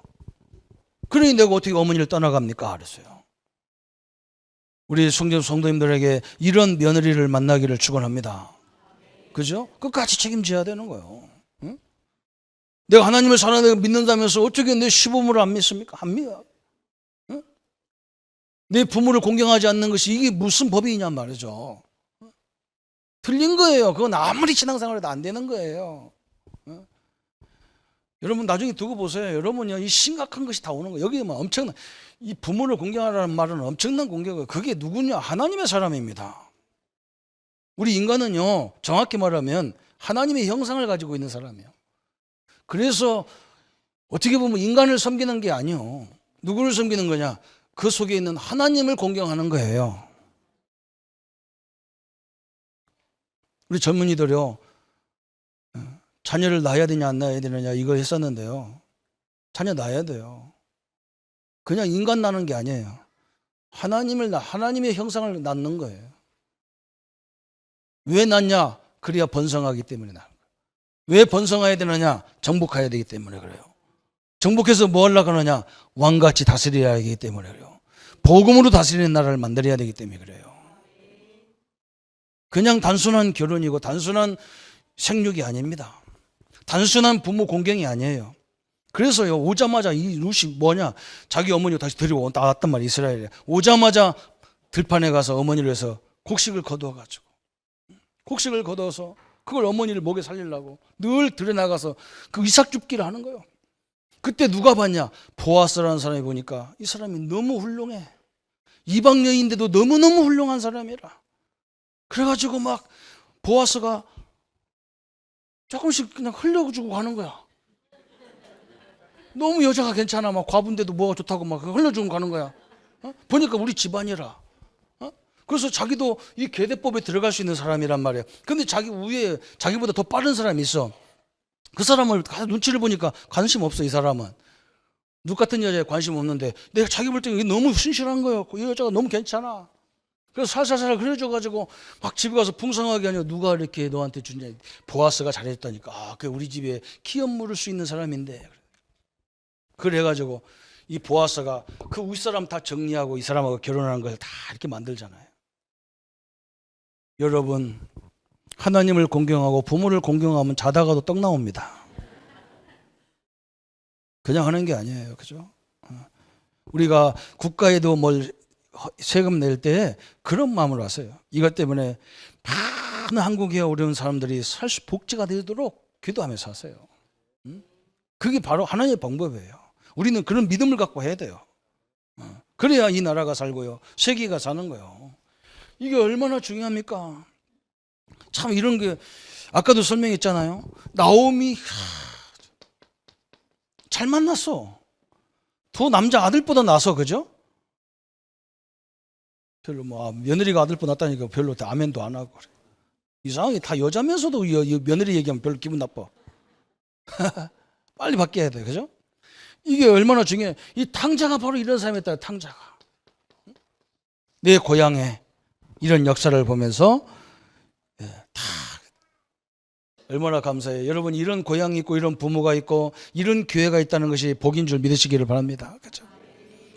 Speaker 1: 그러니 내가 어떻게 어머니를 떠나갑니까? 그랬어요. 우리 성도님들에게 이런 며느리를 만나기를 축원합니다. 그죠? 끝까지 책임져야 되는 거예요. 응? 내가 하나님을 사랑하고 믿는다면서 어떻게 내 시부모를 안 믿습니까? 안 믿어. 응? 내 부모를 공경하지 않는 것이 이게 무슨 법이냐 말이죠. 틀린 거예요. 그건 아무리 신앙생활해도 안 되는 거예요. 여러분 나중에 두고 보세요. 여러분요 이 심각한 것이 다 오는 거예요. 여기 뭐 엄청난 이 부모를 공경하라는 말은 엄청난 공격이에요. 그게 누구냐? 하나님의 사람입니다. 우리 인간은요 정확히 말하면 하나님의 형상을 가지고 있는 사람이에요. 그래서 어떻게 보면 인간을 섬기는 게 아니요. 누구를 섬기는 거냐? 그 속에 있는 하나님을 공경하는 거예요. 우리 젊은이들요 자녀를 낳아야 되냐 안 낳아야 되느냐 이거 했었는데요 자녀 낳아야 돼요. 그냥 인간 낳는 게 아니에요. 하나님의 형상을 낳는 거예요. 왜 낳냐? 그래야 번성하기 때문에 낳는 거예요. 왜 번성해야 되느냐? 정복해야 되기 때문에 그래요. 정복해서 뭐 하려고 하느냐? 왕같이 다스려야 하기 때문에 그래요. 복음으로 다스리는 나라를 만들어야 되기 때문에 그래요. 그냥 단순한 결혼이고 단순한 생육이 아닙니다. 단순한 부모 공경이 아니에요. 그래서요, 오자마자 이 룻이 뭐냐? 자기 어머니를 다시 데리고 나왔단 말이에요, 이스라엘에. 오자마자 들판에 가서 어머니를 위해서 곡식을 거두어가지고. 곡식을 거두어서 그걸 어머니를 목에 살리려고 늘 들에 나가서 그 이삭 줍기를 하는 거예요. 그때 누가 봤냐? 보아스라는 사람이 보니까 이 사람이 너무 훌륭해. 이방 여인인데도 너무너무 훌륭한 사람이라. 그래가지고 막 보아스가 조금씩 그냥 흘려주고 가는 거야. 너무 여자가 괜찮아. 막 과부인데도 뭐가 좋다고 막 흘려주고 가는 거야. 보니까 우리 집안이라. 그래서 자기도 이 계대법에 들어갈 수 있는 사람이란 말이에요. 근데 자기 위에 자기보다 더 빠른 사람이 있어. 그 사람을 눈치를 보니까 관심 없어. 이 사람은 누 같은 여자에 관심 없는데 내가 자기 볼 때 이게 너무 신실한 거예요. 이 여자가 너무 괜찮아. 그래서 살살살 그려줘가지고 막 집에 가서 풍성하게 하냐. 누가 이렇게 너한테 주냐. 보아스가 잘했다니까. 아, 그 우리 집에 키업 물을 수 있는 사람인데. 그래가지고 이 보아스가 그 윗사람 다 정리하고 이 사람하고 결혼하는 걸 다 이렇게 만들잖아요. 여러분, 하나님을 공경하고 부모를 공경하면 자다가도 떡 나옵니다. 그냥 하는 게 아니에요. 그죠? 우리가 국가에도 뭘 세금 낼 때 그런 마음으로 하세요. 이것 때문에 많은 한국에 어려운 사람들이 복지가 되도록 기도하면서 하세요. 그게 바로 하나님의 방법이에요. 우리는 그런 믿음을 갖고 해야 돼요. 그래야 이 나라가 살고요. 세계가 사는 거예요. 이게 얼마나 중요합니까? 참 이런 게 아까도 설명했잖아요. 나오미 잘 만났어. 더 남자 아들보다 나서, 그죠? 별로 뭐 며느리가 아들보다 낫다니까 별로 아멘도 안 하고 그래. 이상하게 다 여자면서도 이 며느리 얘기하면 별로 기분 나빠. 빨리 바뀌어야 돼, 그죠? 이게 얼마나 중요해. 이 탕자가 바로 이런 사람이었다. 탕자가 내 고향에 이런 역사를 보면서 다 얼마나 감사해요. 여러분, 이런 고향이 있고 이런 부모가 있고 이런 교회가 있다는 것이 복인 줄 믿으시기를 바랍니다. 그렇죠?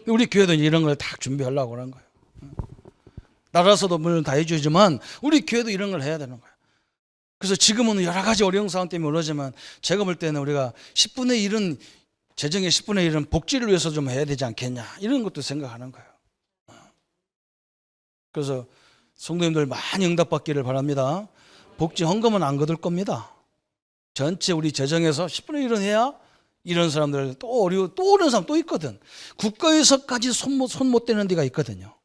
Speaker 1: 우리 교회도 이런 걸 다 준비하려고 그런 거예요. 나라서도 물론 다 해주지만 우리 교회도 이런 걸 해야 되는 거예요. 그래서 지금은 여러 가지 어려운 상황 때문에 그러지만 제가 볼 때는 우리가 10분의 1은 재정의 10분의 1은 복지를 위해서 좀 해야 되지 않겠냐 이런 것도 생각하는 거예요. 그래서 성도님들 많이 응답받기를 바랍니다. 복지 헌금은 안 거둘 겁니다. 전체 우리 재정에서 10분의 1은 해야 이런 사람들 또 어려운 사람 또 있거든. 국가에서까지 손 못 대는 데가 있거든요.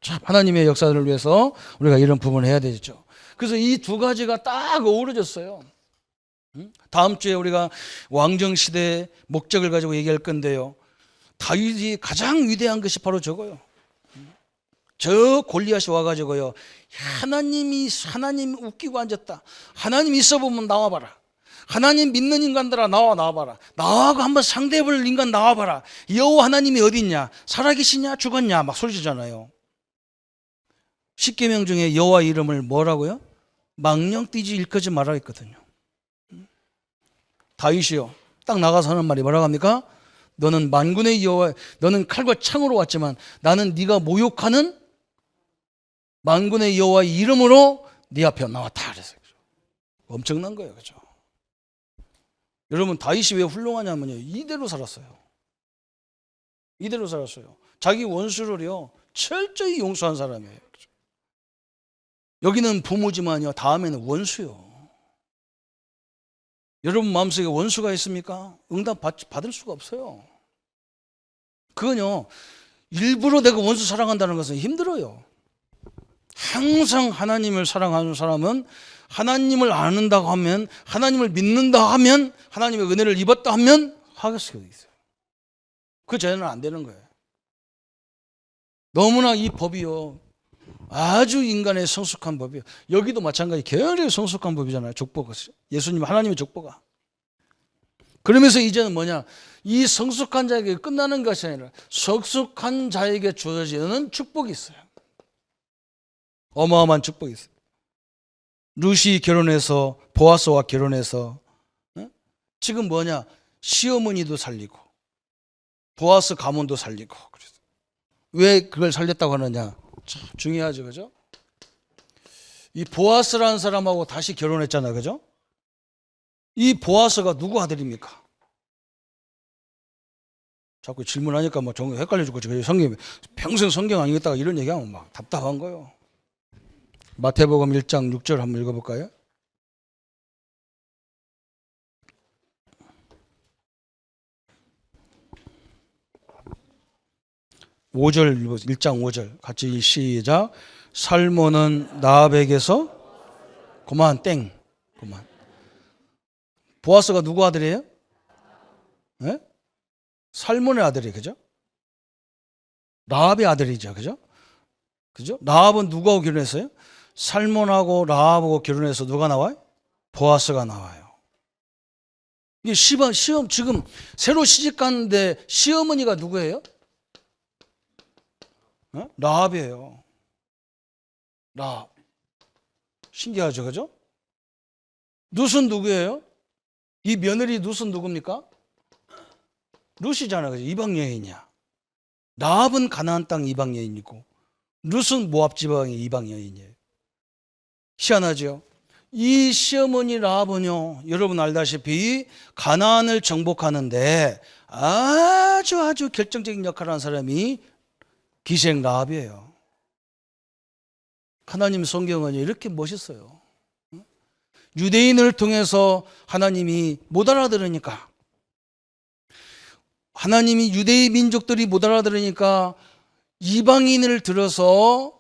Speaker 1: 참 하나님의 역사를 위해서 우리가 이런 부분을 해야 되죠. 그래서 이 두 가지가 딱 어우러졌어요. 다음 주에 우리가 왕정시대의 목적을 가지고 얘기할 건데요. 다윗이 가장 위대한 것이 바로 저거요. 저 골리앗이 와가지고요. 하나님 웃기고 앉았다. 하나님 있어 보면 나와봐라. 하나님 믿는 인간들아 나와봐라. 나하고 한번 상대해볼 인간 나와봐라. 여호와 하나님이 어디 있냐? 살아계시냐? 죽었냐? 막 소리잖아요. 십계명 중에 여호와 이름을 뭐라고요? 망령 띠지 일컫지 말라 했거든요. 다윗이요. 딱 나가서 하는 말이 뭐라고 합니까? 너는 만군의 여호와, 너는 칼과 창으로 왔지만 나는 네가 모욕하는 만군의 여호와의 이름으로 네 앞에 나왔다. 그래서 엄청난 거예요, 그렇죠? 여러분, 다윗이 왜 훌륭하냐면요, 이대로 살았어요. 이대로 살았어요. 자기 원수를요 철저히 용서한 사람이에요. 그렇죠? 여기는 부모지만요, 다음에는 원수요. 여러분 마음속에 원수가 있습니까? 응답 받을 수가 없어요. 그건요, 일부러 내가 원수 사랑한다는 것은 힘들어요. 항상 하나님을 사랑하는 사람은 하나님을 아는다고 하면, 하나님을 믿는다 하면, 하나님의 은혜를 입었다 하면 하게 수가 있어요. 그 전에는 안 되는 거예요. 너무나 이 법이요, 아주 인간의 성숙한 법이에요. 여기도 마찬가지 계열의 성숙한 법이잖아요. 족보가, 예수님 하나님의 족보가. 그러면서 이제는 뭐냐, 이 성숙한 자에게 끝나는 것이 아니라 성숙한 자에게 주어지는 축복이 있어요. 어마어마한 축복이 있어요. 룻이 결혼해서 보아스와 결혼해서 지금 뭐냐? 시어머니도 살리고 보아스 가문도 살리고. 왜 그걸 살렸다고 하느냐? 참 중요하죠, 그죠? 이 보아스라는 사람하고 다시 결혼했잖아요, 그죠? 이 보아스가 누구 아들입니까? 자꾸 질문하니까 뭐 헷갈려 죽고 성경 평생 성경 아니겠다가 이런 얘기하면 막 답답한 거예요. 마태복음 1장 6절 한번 읽어볼까요? (5절) 1장 5절 같이 시작. 살몬은 라합에게서 그만 땡 그만. 보아스가 누구 아들이에요? 네? 살몬의 아들이, 그죠? 라합의 아들이죠, 그죠? 그죠? 라합은 누구하고 결혼했어요? 살몬하고 라합하고 결혼해서 누가 나와요? 보아스가 나와요. 이게 시험 지금 새로 시집 갔는데 시어머니가 누구예요? 라합이에요. 라합. 신기하죠, 그죠? 룻은 누구예요? 이 며느리 룻은 누굽니까? 룻이잖아, 그죠? 이방 여인이야. 라합은 가나안 땅 이방 여인이고 룻은 모압 지방의 이방 여인이에요. 희한하죠? 이 시어머니 라합은요, 여러분 알다시피 가나안을 정복하는데 아주 결정적인 역할을 하는 사람이 기생 라합이에요. 하나님 성경은 이렇게 멋있어요. 유대인을 통해서 하나님이 못 알아들으니까, 하나님이 유대인 민족들이 못 알아들으니까 이방인을 들어서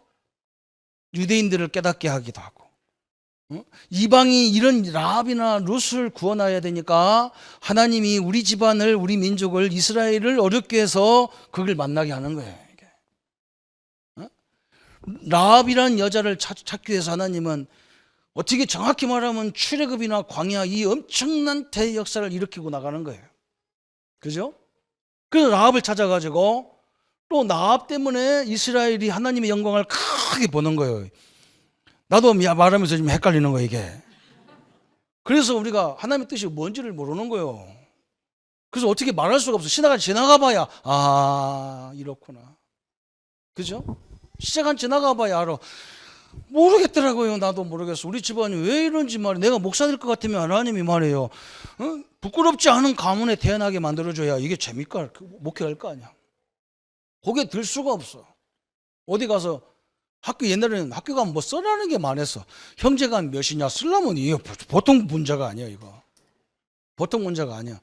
Speaker 1: 유대인들을 깨닫게 하기도 하고, 이방이 이런 라합이나 룻을 구원해야 되니까 하나님이 우리 집안을, 우리 민족을, 이스라엘을 어렵게 해서 그걸 만나게 하는 거예요. 라합이라는 여자를 찾기 위해서 하나님은 어떻게 정확히 말하면 출애굽이나 광야 이 엄청난 대역사를 일으키고 나가는 거예요. 그죠? 그래서 라합을 찾아가지고 또 라합 때문에 이스라엘이 하나님의 영광을 크게 보는 거예요. 나도 말하면서 좀 헷갈리는 거예요, 이게. 그래서 우리가 하나님의 뜻이 뭔지를 모르는 거예요. 그래서 어떻게 말할 수가 없어. 지나가 봐야 이렇구나. 그죠? 시간 지나가 봐야 알아. 모르겠더라고요. 나도 모르겠어. 우리 집안이 왜 이런지 말이야. 내가 목사 될 것 같으면 하나님이 말해요. 부끄럽지 않은 가문에 태어나게 만들어줘야 이게 재밌고 목회할 거 아니야. 거기에 들 수가 없어. 어디 가서 옛날에는 학교 가면 뭐 써라는 게 많았어. 형제가 몇이냐 쓰려면 이게 보통 문제가 아니야, 이거. 보통 문제가 아니야.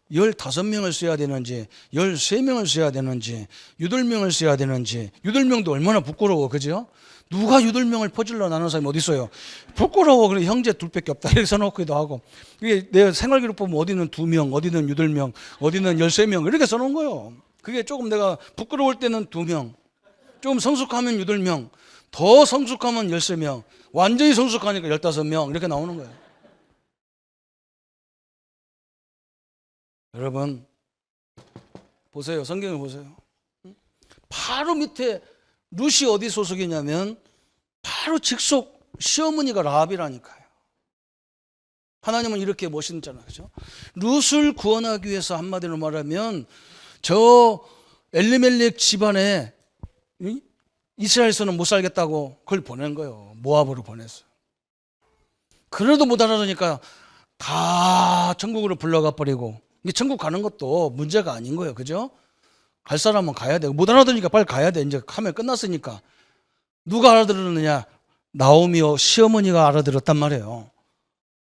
Speaker 1: 15명을 써야 되는지 13명을 써야 되는지 8명을 써야 되는지 8명도 얼마나 부끄러워, 그죠? 누가 8명을 퍼질러 나눈 사람이 어디 있어요? 부끄러워. 그래 형제 둘밖에 없다 이렇게 써놓기도 하고, 이게 내 생활기록 보면 어디는 2명, 어디는 8명, 어디는 13명 이렇게 써놓은 거예요. 그게 조금 내가 부끄러울 때는 2명, 좀 성숙하면 8명, 더 성숙하면 13명, 완전히 성숙하니까 15명 이렇게 나오는 거예요. 여러분 보세요. 성경을 보세요. 바로 밑에 룻이 어디 소속이냐면 바로 직속 시어머니가 라합이라니까요. 하나님은 이렇게 멋있잖아요, 그죠? 룻을 구원하기 위해서 한마디로 말하면 저 엘리멜렉 집안에 이스라엘에서는 못 살겠다고 그걸 보낸 거예요. 모압으로 보냈어요. 그래도 못 알아들으니까 다 천국으로 불러가 버리고, 이게 천국 가는 것도 문제가 아닌 거예요, 그죠? 갈 사람은 가야 돼. 못 알아들으니까 빨리 가야 돼. 이제 하면 끝났으니까. 누가 알아들었느냐? 나오미와 시어머니가 알아들었단 말이에요.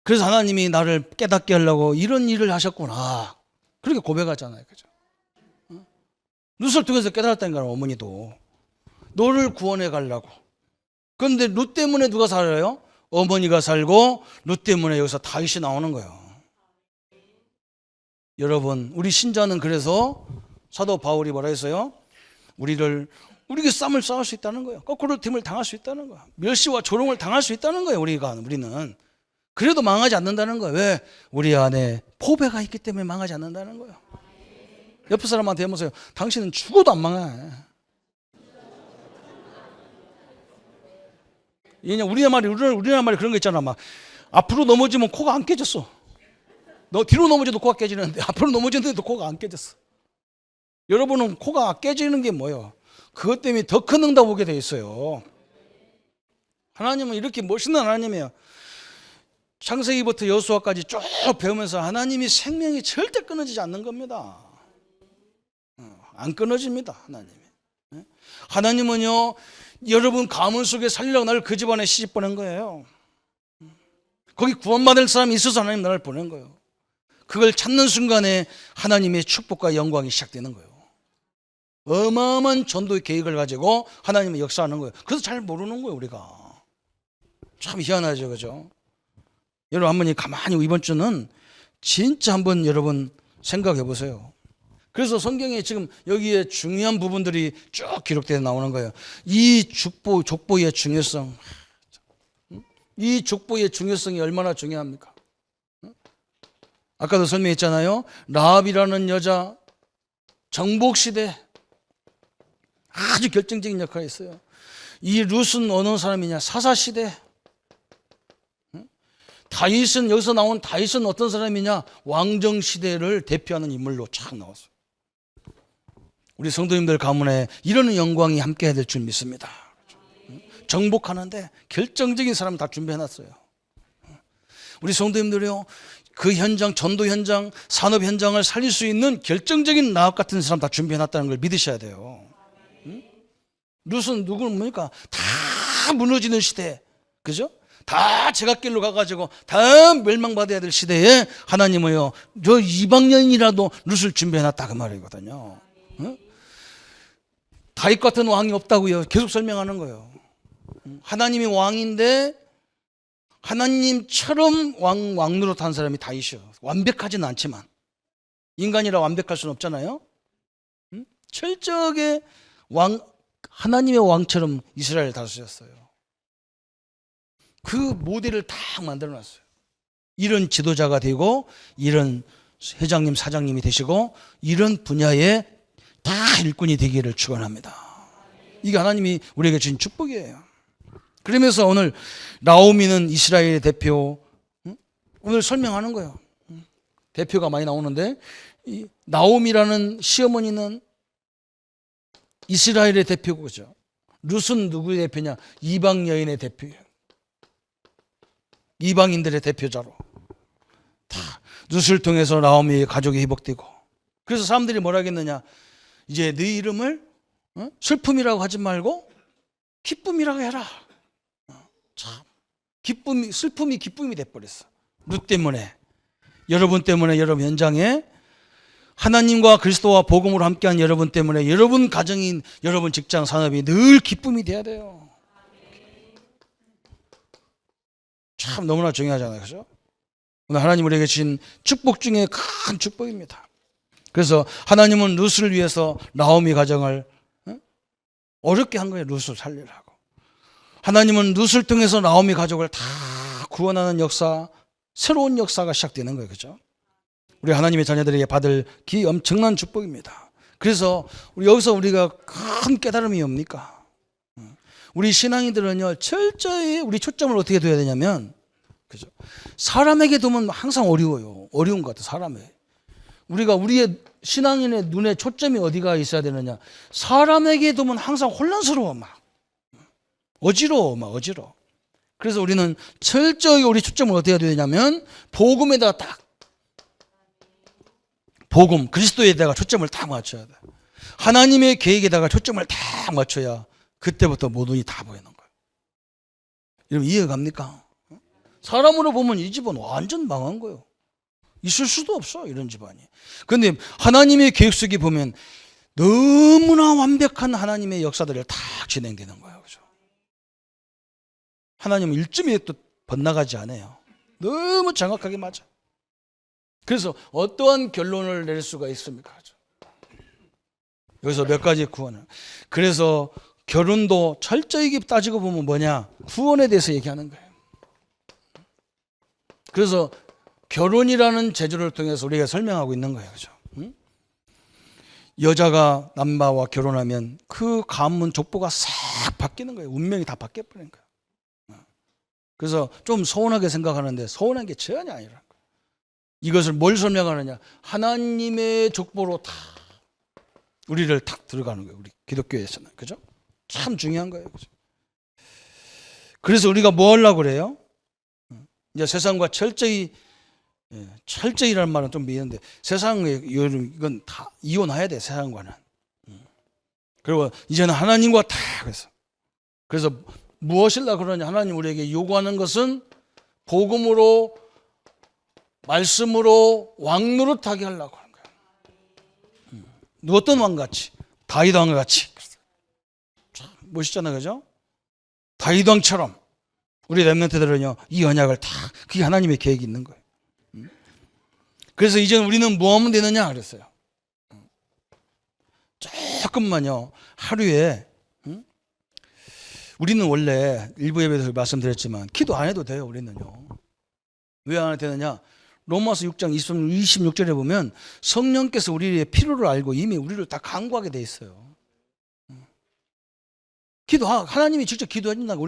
Speaker 1: 그래서 하나님이 나를 깨닫게 하려고 이런 일을 하셨구나, 그렇게 고백하잖아요, 그죠? 룻을 통해서 깨달았다니까. 어머니도 너를 구원해 가려고. 그런데 룻 때문에 누가 살아요? 어머니가 살고 룻 때문에 여기서 다윗이 나오는 거예요. 여러분 우리 신자는 그래서 사도 바울이 뭐라 했어요? 우리가 싸움을 싸울 수 있다는 거예요. 거꾸로 팀을 당할 수 있다는 거예요. 멸시와 조롱을 당할 수 있다는 거예요. 우리는 그래도 망하지 않는다는 거예요. 왜? 우리 안에 포배가 있기 때문에 망하지 않는다는 거예요. 옆에 사람한테 해보세요. 당신은 죽어도 안 망해. 우리나라 말이 그런 거 있잖아. 막 앞으로 넘어지면 코가 안 깨졌어. 너 뒤로 넘어져도 코가 깨지는데 앞으로 넘어졌는데도 코가 안 깨졌어. 여러분은 코가 깨지는 게 뭐예요? 그것 때문에 더 큰 응답 오게 돼 있어요. 하나님은 이렇게 멋있는 하나님이에요. 창세기부터 여호수아까지 쭉 배우면서 하나님이 생명이 절대 끊어지지 않는 겁니다. 안 끊어집니다. 하나님은요, 여러분 가문 속에 살리려고 나를 그 집안에 시집 보낸 거예요. 거기 구원받을 사람이 있어서 하나님 나를 보낸 거예요. 그걸 찾는 순간에 하나님의 축복과 영광이 시작되는 거예요. 어마어마한 전도의 계획을 가지고 하나님이 역사하는 거예요. 그래서 잘 모르는 거예요, 우리가. 참 희한하죠, 그죠? 여러분 한번 가만히 이번 주는 진짜 한번 여러분 생각해 보세요. 그래서 성경에 지금 여기에 중요한 부분들이 쭉 기록되어 나오는 거예요. 이 족보의 중요성, 이 족보의 중요성이 얼마나 중요합니까? 아까도 설명했잖아요. 라합이라는 여자 정복시대 아주 결정적인 역할이 있어요. 이 룻은 어느 사람이냐? 사사시대. 다윗은, 여기서 나온 다윗은 어떤 사람이냐? 왕정시대를 대표하는 인물로 쫙 나왔어요. 우리 성도님들 가문에 이런 영광이 함께해야 될 줄 믿습니다. 정복하는데 결정적인 사람 다 준비해놨어요. 우리 성도님들이요, 그 현장, 전도 현장, 산업 현장을 살릴 수 있는 결정적인 라합 같은 사람 다 준비해놨다는 걸 믿으셔야 돼요. 룻은 누구는 뭡니까? 다 무너지는 시대, 그죠? 다 제갓길로 가가지고 다 멸망받아야 될 시대에 하나님은요, 저 이방 여인이라도 룻을 준비해놨다 그 말이거든요. 다윗 같은 왕이 없다고요. 계속 설명하는 거예요. 하나님이 왕인데 하나님처럼 왕노릇한 사람이 다윗이요. 완벽하지는 않지만 인간이라 완벽할 수는 없잖아요. 철저하게 하나님의 왕처럼 이스라엘을 다스렸어요. 그 모델을 딱 만들어놨어요. 이런 지도자가 되고 이런 회장님, 사장님이 되시고 이런 분야에 다 일꾼이 되기를 축원합니다. 이게 하나님이 우리에게 주신 축복이에요. 그러면서 오늘 나오미는 이스라엘의 대표, 오늘 설명하는 거예요. 대표가 많이 나오는데 이 나오미라는 시어머니는 이스라엘의 대표고, 그죠? 룻은 누구의 대표냐? 이방 여인의 대표예요. 이방인들의 대표자로 다 룻을 통해서 나오미의 가족이 회복되고, 그래서 사람들이 뭐라 하겠느냐? 이제 네 이름을 슬픔이라고 하지 말고 기쁨이라고 해라. 참 슬픔이 기쁨이 돼버렸어. 룻 때문에, 여러분 때문에, 여러분 현장에 하나님과 그리스도와 복음으로 함께한 여러분 때문에 여러분 가정인, 여러분 직장, 산업이 늘 기쁨이 돼야 돼요. 참 너무나 중요하잖아요, 그죠? 오늘 하나님 우리에게 주신 축복 중에 큰 축복입니다. 그래서 하나님은 룻을 위해서 나오미 가정을 어렵게 한 거예요. 룻을 살리라고. 하나님은 룻을 통해서 나오미 가족을 다 구원하는 역사, 새로운 역사가 시작되는 거예요, 그죠? 우리 하나님의 자녀들에게 받을 엄청난 축복입니다. 그래서 여기서 우리가 큰 깨달음이 뭡니까? 우리 신앙인들은요, 철저히 우리 초점을 어떻게 둬야 되냐면, 그죠? 사람에게 두면 항상 어려워요. 어려운 것 같아요, 사람에. 우리가 우리의 신앙인의 눈에 초점이 어디가 있어야 되느냐? 사람에게 두면 항상 혼란스러워, 어지러워. 그래서 우리는 철저히 우리 초점을 어떻게 해야 되냐면, 복음에다가 딱, 복음, 그리스도에다가 초점을 딱 맞춰야 돼. 하나님의 계획에다가 초점을 딱 맞춰야 그때부터 모든 일이 다 보이는 거예요. 여러분 이해가 갑니까? 사람으로 보면 이 집은 완전 망한 거예요. 있을 수도 없어, 이런 집안이. 그런데 하나님의 계획 속에 보면 너무나 완벽한 하나님의 역사들이 다 진행되는 거예요, 그죠? 하나님은 1점에 번나가지 않아요. 너무 정확하게 맞아. 그래서 어떠한 결론을 낼 수가 있습니까? 여기서 몇 가지 구원을. 그래서 결혼도 철저히 따지고 보면 뭐냐? 구원에 대해서 얘기하는 거예요. 그래서 결혼이라는 제도를 통해서 우리가 설명하고 있는 거예요, 그죠? 여자가 남자와 결혼하면 그 가문 족보가 싹 바뀌는 거예요. 운명이 다 바뀌어버리는 거예요. 그래서 좀 서운하게 생각하는데 서운한 게 전혀 아니라 이것을 뭘 설명하느냐? 하나님의 족보로 다 우리를 탁 들어가는 거예요. 우리 기독교에서는. 그죠? 참 중요한 거예요. 그죠? 그래서 우리가 뭐 하려고 그래요? 이제 세상과 철저히라는 말은 좀 미안한데 세상의 이건 다 이혼해야 돼. 세상과는. 그리고 이제는 하나님과 다 그래서 무엇이라 그러냐? 하나님 우리에게 요구하는 것은 복음으로 말씀으로 왕노릇하게 하려고 하는 거예요. 어떤 왕같이? 다윗 왕같이. 참 멋있잖아요. 그죠? 다윗 왕처럼 우리 렘넌트들은요 이 언약을 다 그게 하나님의 계획이 있는 거예요. 그래서 이제 우리는 뭐 하면 되느냐 그랬어요. 조금만요 하루에 우리는 원래 일부 예배에서 말씀드렸지만 기도 안 해도 돼요. 우리는요. 왜 안 해도 되느냐? 로마서 6장 26절에 보면 성령께서 우리의 필요를 알고 이미 우리를 다 간구하게 돼 있어요. 하나님이 직접 기도해 준다고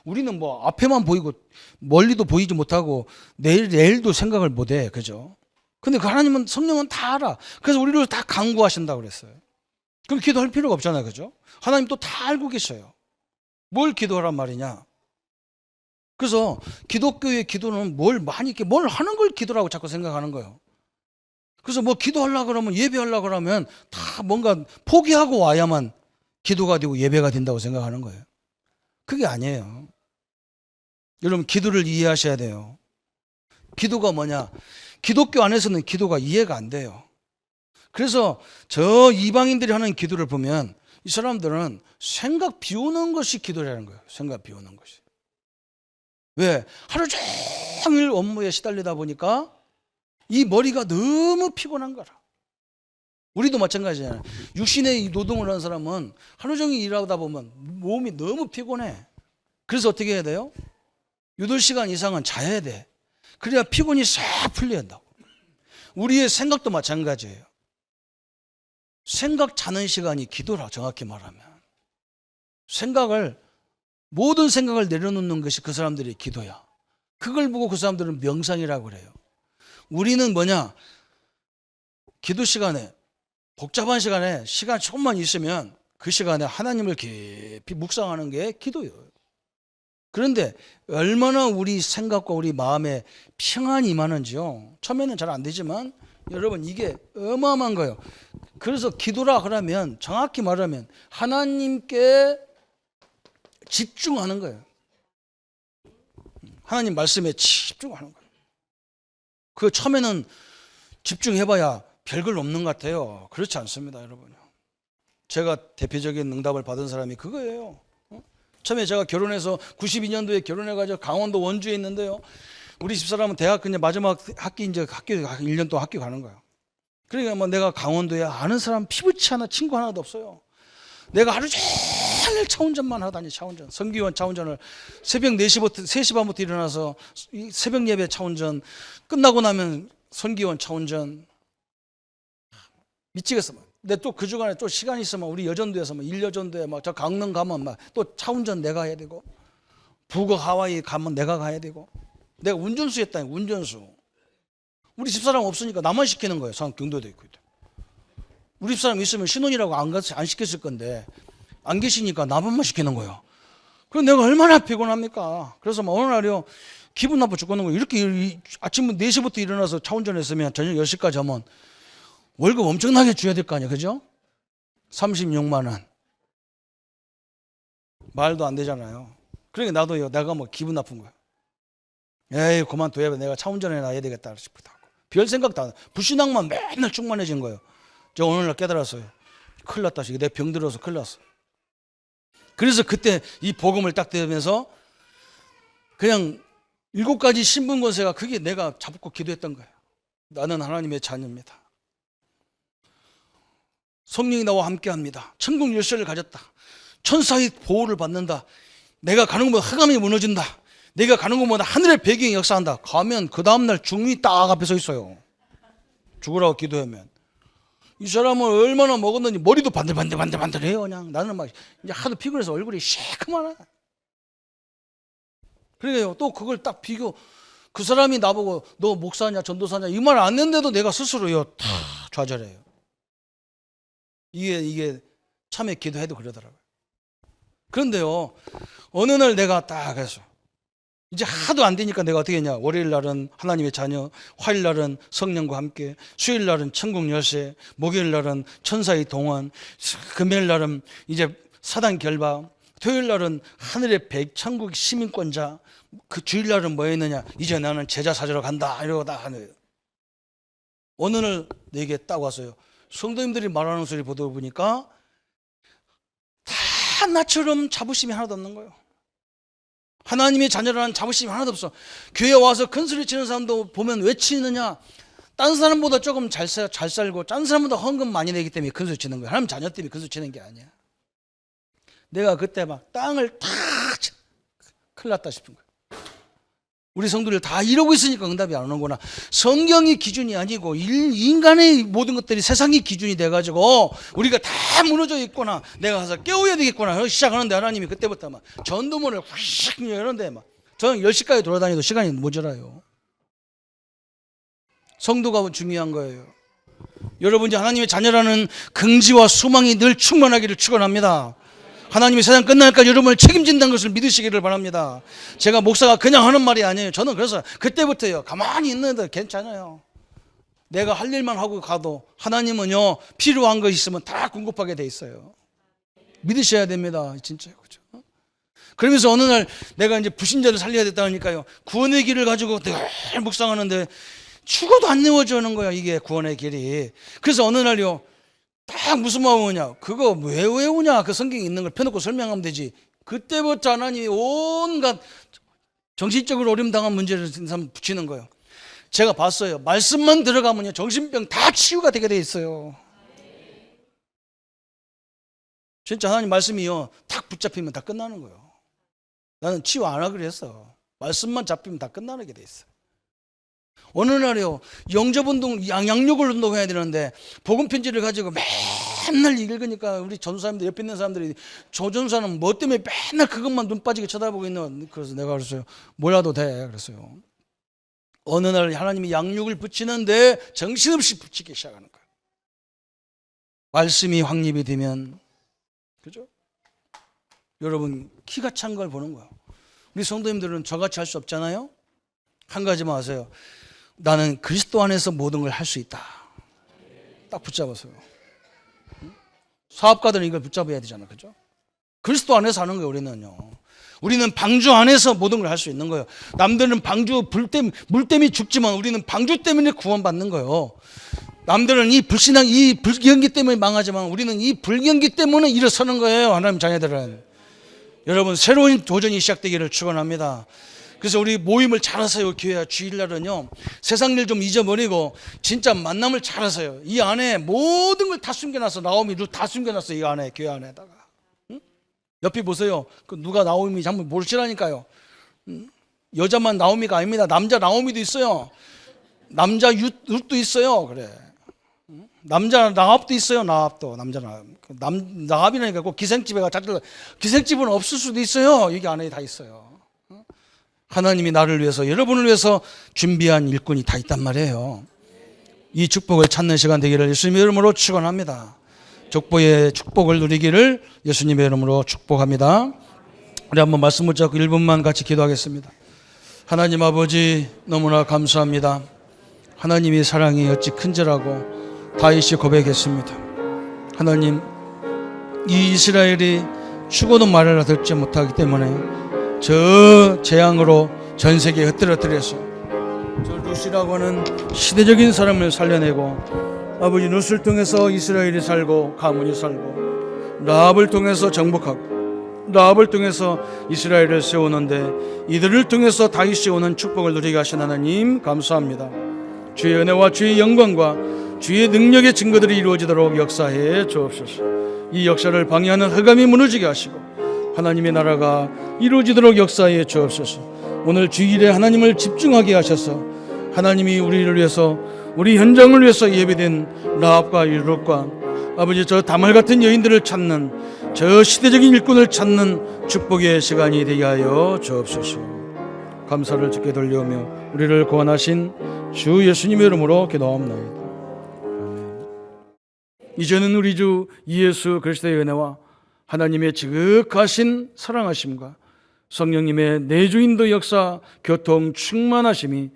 Speaker 1: 우리는 뭐 앞에만 보이고 멀리도 보이지 못하고 내일도 생각을 못 해. 그죠? 근데 그 하나님은 성령은 다 알아. 그래서 우리를 다 간구하신다고 그랬어요. 그럼 기도할 필요가 없잖아요. 그죠? 하나님 또 다 알고 계셔요. 뭘 기도하란 말이냐? 그래서 기독교의 기도는 뭘 하는 걸 기도라고 자꾸 생각하는 거예요. 그래서 뭐 기도하려고 그러면 예배하려고 그러면 다 뭔가 포기하고 와야만 기도가 되고 예배가 된다고 생각하는 거예요. 그게 아니에요. 여러분 기도를 이해하셔야 돼요. 기도가 뭐냐? 기독교 안에서는 기도가 이해가 안 돼요. 그래서 저 이방인들이 하는 기도를 보면 이 사람들은 생각 비우는 것이 기도라는 거예요. 생각 비우는 것이. 왜? 하루 종일 업무에 시달리다 보니까 이 머리가 너무 피곤한 거라. 우리도 마찬가지잖아요. 육신의 노동을 하는 사람은 하루 종일 일하다 보면 몸이 너무 피곤해. 그래서 어떻게 해야 돼요? 8시간 이상은 자야 돼. 그래야 피곤이 싹 풀려야 한다고. 우리의 생각도 마찬가지예요. 생각 자는 시간이 기도라, 정확히 말하면. 모든 생각을 내려놓는 것이 그 사람들의 기도야. 그걸 보고 그 사람들은 명상이라고 그래요. 우리는 뭐냐? 기도 시간에, 복잡한 시간에 시간 조금만 있으면 그 시간에 하나님을 깊이 묵상하는 게 기도예요. 그런데 얼마나 우리 생각과 우리 마음에 평안이 임하는지요. 처음에는 잘 안 되지만 여러분 이게 어마어마한 거예요. 그래서 기도라 그러면 정확히 말하면 하나님께 집중하는 거예요. 하나님 말씀에 집중하는 거예요. 그 처음에는 집중해봐야 별걸 없는 것 같아요. 그렇지 않습니다, 여러분. 제가 대표적인 응답을 받은 사람이 그거예요. 처음에 제가 결혼해서 92년도에 결혼해가지고 강원도 원주에 있는데요. 우리 집사람은 대학 그냥 마지막 학기 1년 동안 학교 가는 거예요. 그러니까 뭐 내가 강원도에 아는 사람 피부치 하나 친구 하나도 없어요. 내가 하루 종일 차 운전만 하다니 차 운전. 성기원 차 운전을 새벽 3시 반부터 일어나서 새벽 예배 차 운전 끝나고 나면 성기원 차 운전 미치겠어. 근데 또 그 주간에 또 시간이 있으면 우리 여전도에서 일여전도에 저 강릉 가면 또 차 운전 내가 해야 되고 북어 하와이 가면 내가 가야 되고 내가 운전수 했다니 운전수. 우리 집사람 없으니까 나만 시키는 거예요. 경도도 있고. 우리 집사람 있으면 신혼이라고 안 시켰을 건데 안 계시니까 나만만 시키는 거예요. 그럼 내가 얼마나 피곤합니까? 그래서 어느 날이요 기분 나빠 죽겠는 거예요. 이렇게 아침 4시부터 일어나서 차 운전했으면 저녁 10시까지 하면 월급 엄청나게 줘야 될 거 아니에요. 그죠? 36만 원. 말도 안 되잖아요. 그러니까 나도요. 내가 뭐 기분 나쁜 거야. 에이 그만둬야 내가 차 운전해 놔야 되겠다 싶다고. 별 생각도 안 해. 불신앙만 맨날 충만해진 거예요. 저 오늘날 깨달았어요. 큰일 났다. 내 병 들어서 큰일 났어. 그래서 그때 이 복음을 딱 들으면서 그냥 7가지 신분권세가 그게 내가 잡고 기도했던 거예요. 나는 하나님의 자녀입니다. 성령이 나와 함께합니다. 천국 열쇠를 가졌다. 천사의 보호를 받는다. 내가 가는 곳마다 흑암이 무너진다. 내가 가는 곳마다 하늘의 배경이 역사한다. 가면 그 다음날 죽음이 딱 앞에 서 있어요. 죽으라고 기도하면. 이 사람은 얼마나 먹었는지 머리도 반들반들해요. 그냥 나는 막 이제 하도 피곤해서 얼굴이 시커먼해. 그래요. 또 그걸 딱 비교, 그 사람이 나보고 너 목사냐 전도사냐 이 말 안 했는데도 내가 스스로요 다 좌절해요. 이게 참에 기도해도 그러더라고요. 그런데요, 어느 날 내가 딱 해서 이제 하도 안 되니까 내가 어떻게 했냐. 월요일 날은 하나님의 자녀, 화요일 날은 성령과 함께, 수요일 날은 천국 열쇠, 목요일 날은 천사의 동원, 금요일 날은 이제 사단 결박, 토요일 날은 하늘의 천국 시민권자, 그 주일 날은 뭐 했느냐. 이제 나는 제자 찾으러 간다 이러고 딱 하는 거예요. 어느 날 내게 딱 왔어요. 성도님들이 말하는 소리 보다 보니까 다 나처럼 자부심이 하나도 없는 거예요. 하나님의 자녀라는 자부심이 하나도 없어. 교회 와서 큰 소리 치는 사람도 보면 왜 치느냐. 딴 사람보다 조금 잘 살고 딴 사람보다 헌금 많이 내기 때문에 큰 소리 치는 거예요. 하나님 자녀 때문에 큰 소리 치는 게 아니야. 내가 그때 막 땅을 다 큰일 났다 싶은 거예요. 우리 성도들 다 이러고 있으니까 응답이 안 오는구나. 성경이 기준이 아니고 인간의 모든 것들이 세상이 기준이 돼가지고 우리가 다 무너져 있구나. 내가 가서 깨워야 되겠구나. 시작하는데 하나님이 그때부터 막 전도문을 휙 열는데 막 저는 10시까지 돌아다니도 시간이 모자라요. 성도가 중요한 거예요. 여러분이 하나님의 자녀라는 긍지와 소망이 늘 충만하기를 축원합니다. 하나님이 세상 끝날까지 여러분을 책임진다는 것을 믿으시기를 바랍니다. 제가 목사가 그냥 하는 말이 아니에요. 저는 그래서 그때부터요, 가만히 있는데 괜찮아요. 내가 할 일만 하고 가도 하나님은요, 필요한 거 있으면 다 공급하게 돼 있어요. 믿으셔야 됩니다. 진짜. 그죠? 그러면서 어느 날 내가 이제 불신자를 살려야 됐다니까요, 구원의 길을 가지고 늘 묵상하는데 죽어도 안 내워주는 거야, 이게 구원의 길이. 그래서 어느 날요, 딱 무슨 마음이냐, 그거 왜 외우냐, 그 성경에 있는 걸 펴놓고 설명하면 되지. 그때부터 하나님이 온갖 정신적으로 어려움 당한 문제를 붙이는 거예요. 제가 봤어요. 말씀만 들어가면요, 정신병 다 치유가 되게 돼 있어요. 진짜 하나님 말씀이요, 탁 붙잡히면 다 끝나는 거예요. 나는 치유 안 하기로 했어. 말씀만 잡히면 다 끝나게 돼 있어. 어느 날에요, 영접운동, 양육을 운동해야 되는데 복음 편지를 가지고 맨날 읽으니까 우리 전도사님들, 옆에 있는 사람들이 저 전도사는 뭐 때문에 맨날 그것만 눈 빠지게 쳐다보고 있는. 그래서 내가 그랬어요. 몰라도 돼. 그랬어요. 어느 날 하나님이 양육을 붙이는데 정신없이 붙이기 시작하는 거예요. 말씀이 확립이 되면, 그죠? 여러분 키가 찬 걸 보는 거예요. 우리 성도님들은 저같이 할 수 없잖아요. 한 가지만 아세요. 나는 그리스도 안에서 모든 걸 할 수 있다. 딱 붙잡았어요. 사업가들은 이걸 붙잡아야 되잖아, 그죠? 그리스도 안에서 하는 거예요. 우리는 방주 안에서 모든 걸 할 수 있는 거예요. 남들은 방주 물 때문에 죽지만 우리는 방주 때문에 구원받는 거예요. 남들은 이 불신앙, 이 불경기 때문에 망하지만 우리는 이 불경기 때문에 일어서는 거예요. 하나님 자녀들은. 여러분, 새로운 도전이 시작되기를 축원합니다. 그래서 우리 모임을 잘하세요. 교회 주일날은요, 세상 일 좀 잊어버리고 진짜 만남을 잘하세요. 이 안에 모든 걸 다 숨겨놨어. 나오미 루 다 숨겨놨어. 이 안에, 교회 안에다가. 응? 옆에 보세요. 그 누가 나오미 한번 모르시라니까요. 여자만 나오미가 아닙니다. 남자 나오미도 있어요. 남자 룻도 있어요. 그래. 남자 나합도 있어요. 나합도. 남자 나합. 나합이라니까 꼭 기생집에 가 찾으려. 기생집은 없을 수도 있어요. 여기 안에 다 있어요. 하나님이 나를 위해서, 여러분을 위해서 준비한 일꾼이 다 있단 말이에요. 이 축복을 찾는 시간 되기를 예수님의 이름으로 축원합니다. 족보의 축복을 누리기를 예수님의 이름으로 축복합니다. 우리 한번 말씀 붙잡고 1분만 같이 기도하겠습니다. 하나님 아버지, 너무나 감사합니다. 하나님의 사랑이 어찌 큰지라고 다윗이 고백했습니다. 하나님, 이 이스라엘이 죽어도 말을 듣지 못하기 때문에 저 재앙으로 전 세계에 흩뜨려뜨려서 저 룻이라고 하는 시대적인 사람을 살려내고, 아버지, 룻을 통해서 이스라엘이 살고 가문이 살고, 라합을 통해서 정복하고, 라합을 통해서 이스라엘을 세우는데 이들을 통해서 다윗이 오는 축복을 누리게 하신 하나님 감사합니다. 주의 은혜와 주의 영광과 주의 능력의 증거들이 이루어지도록 역사해 주옵소서. 이 역사를 방해하는 흑암이 무너지게 하시고 하나님의 나라가 이루어지도록 역사해 주옵소서. 오늘 주일에 하나님을 집중하게 하셔서 하나님이 우리를 위해서, 우리 현장을 위해서 예배된 라합과 룻과 아버지, 저 다말 같은 여인들을 찾는, 저 시대적인 일꾼을 찾는 축복의 시간이 되게 하여 주옵소서. 감사를 주께 돌려오며 우리를 구원하신 주 예수님의 이름으로 기도하옵나이다. 아멘. 이제는 우리 주 예수 그리스도의 은혜와 하나님의 지극하신 사랑하심과 성령님의 내주인도 역사, 교통, 충만하심이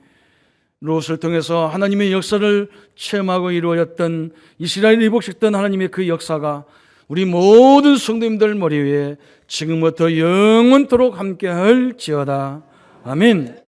Speaker 1: 롯을 통해서 하나님의 역사를 체험하고 이루어졌던 이스라엘을 회복시켰던 하나님의 그 역사가 우리 모든 성도님들 머리 위에 지금부터 영원토록 함께할지어다. 아멘.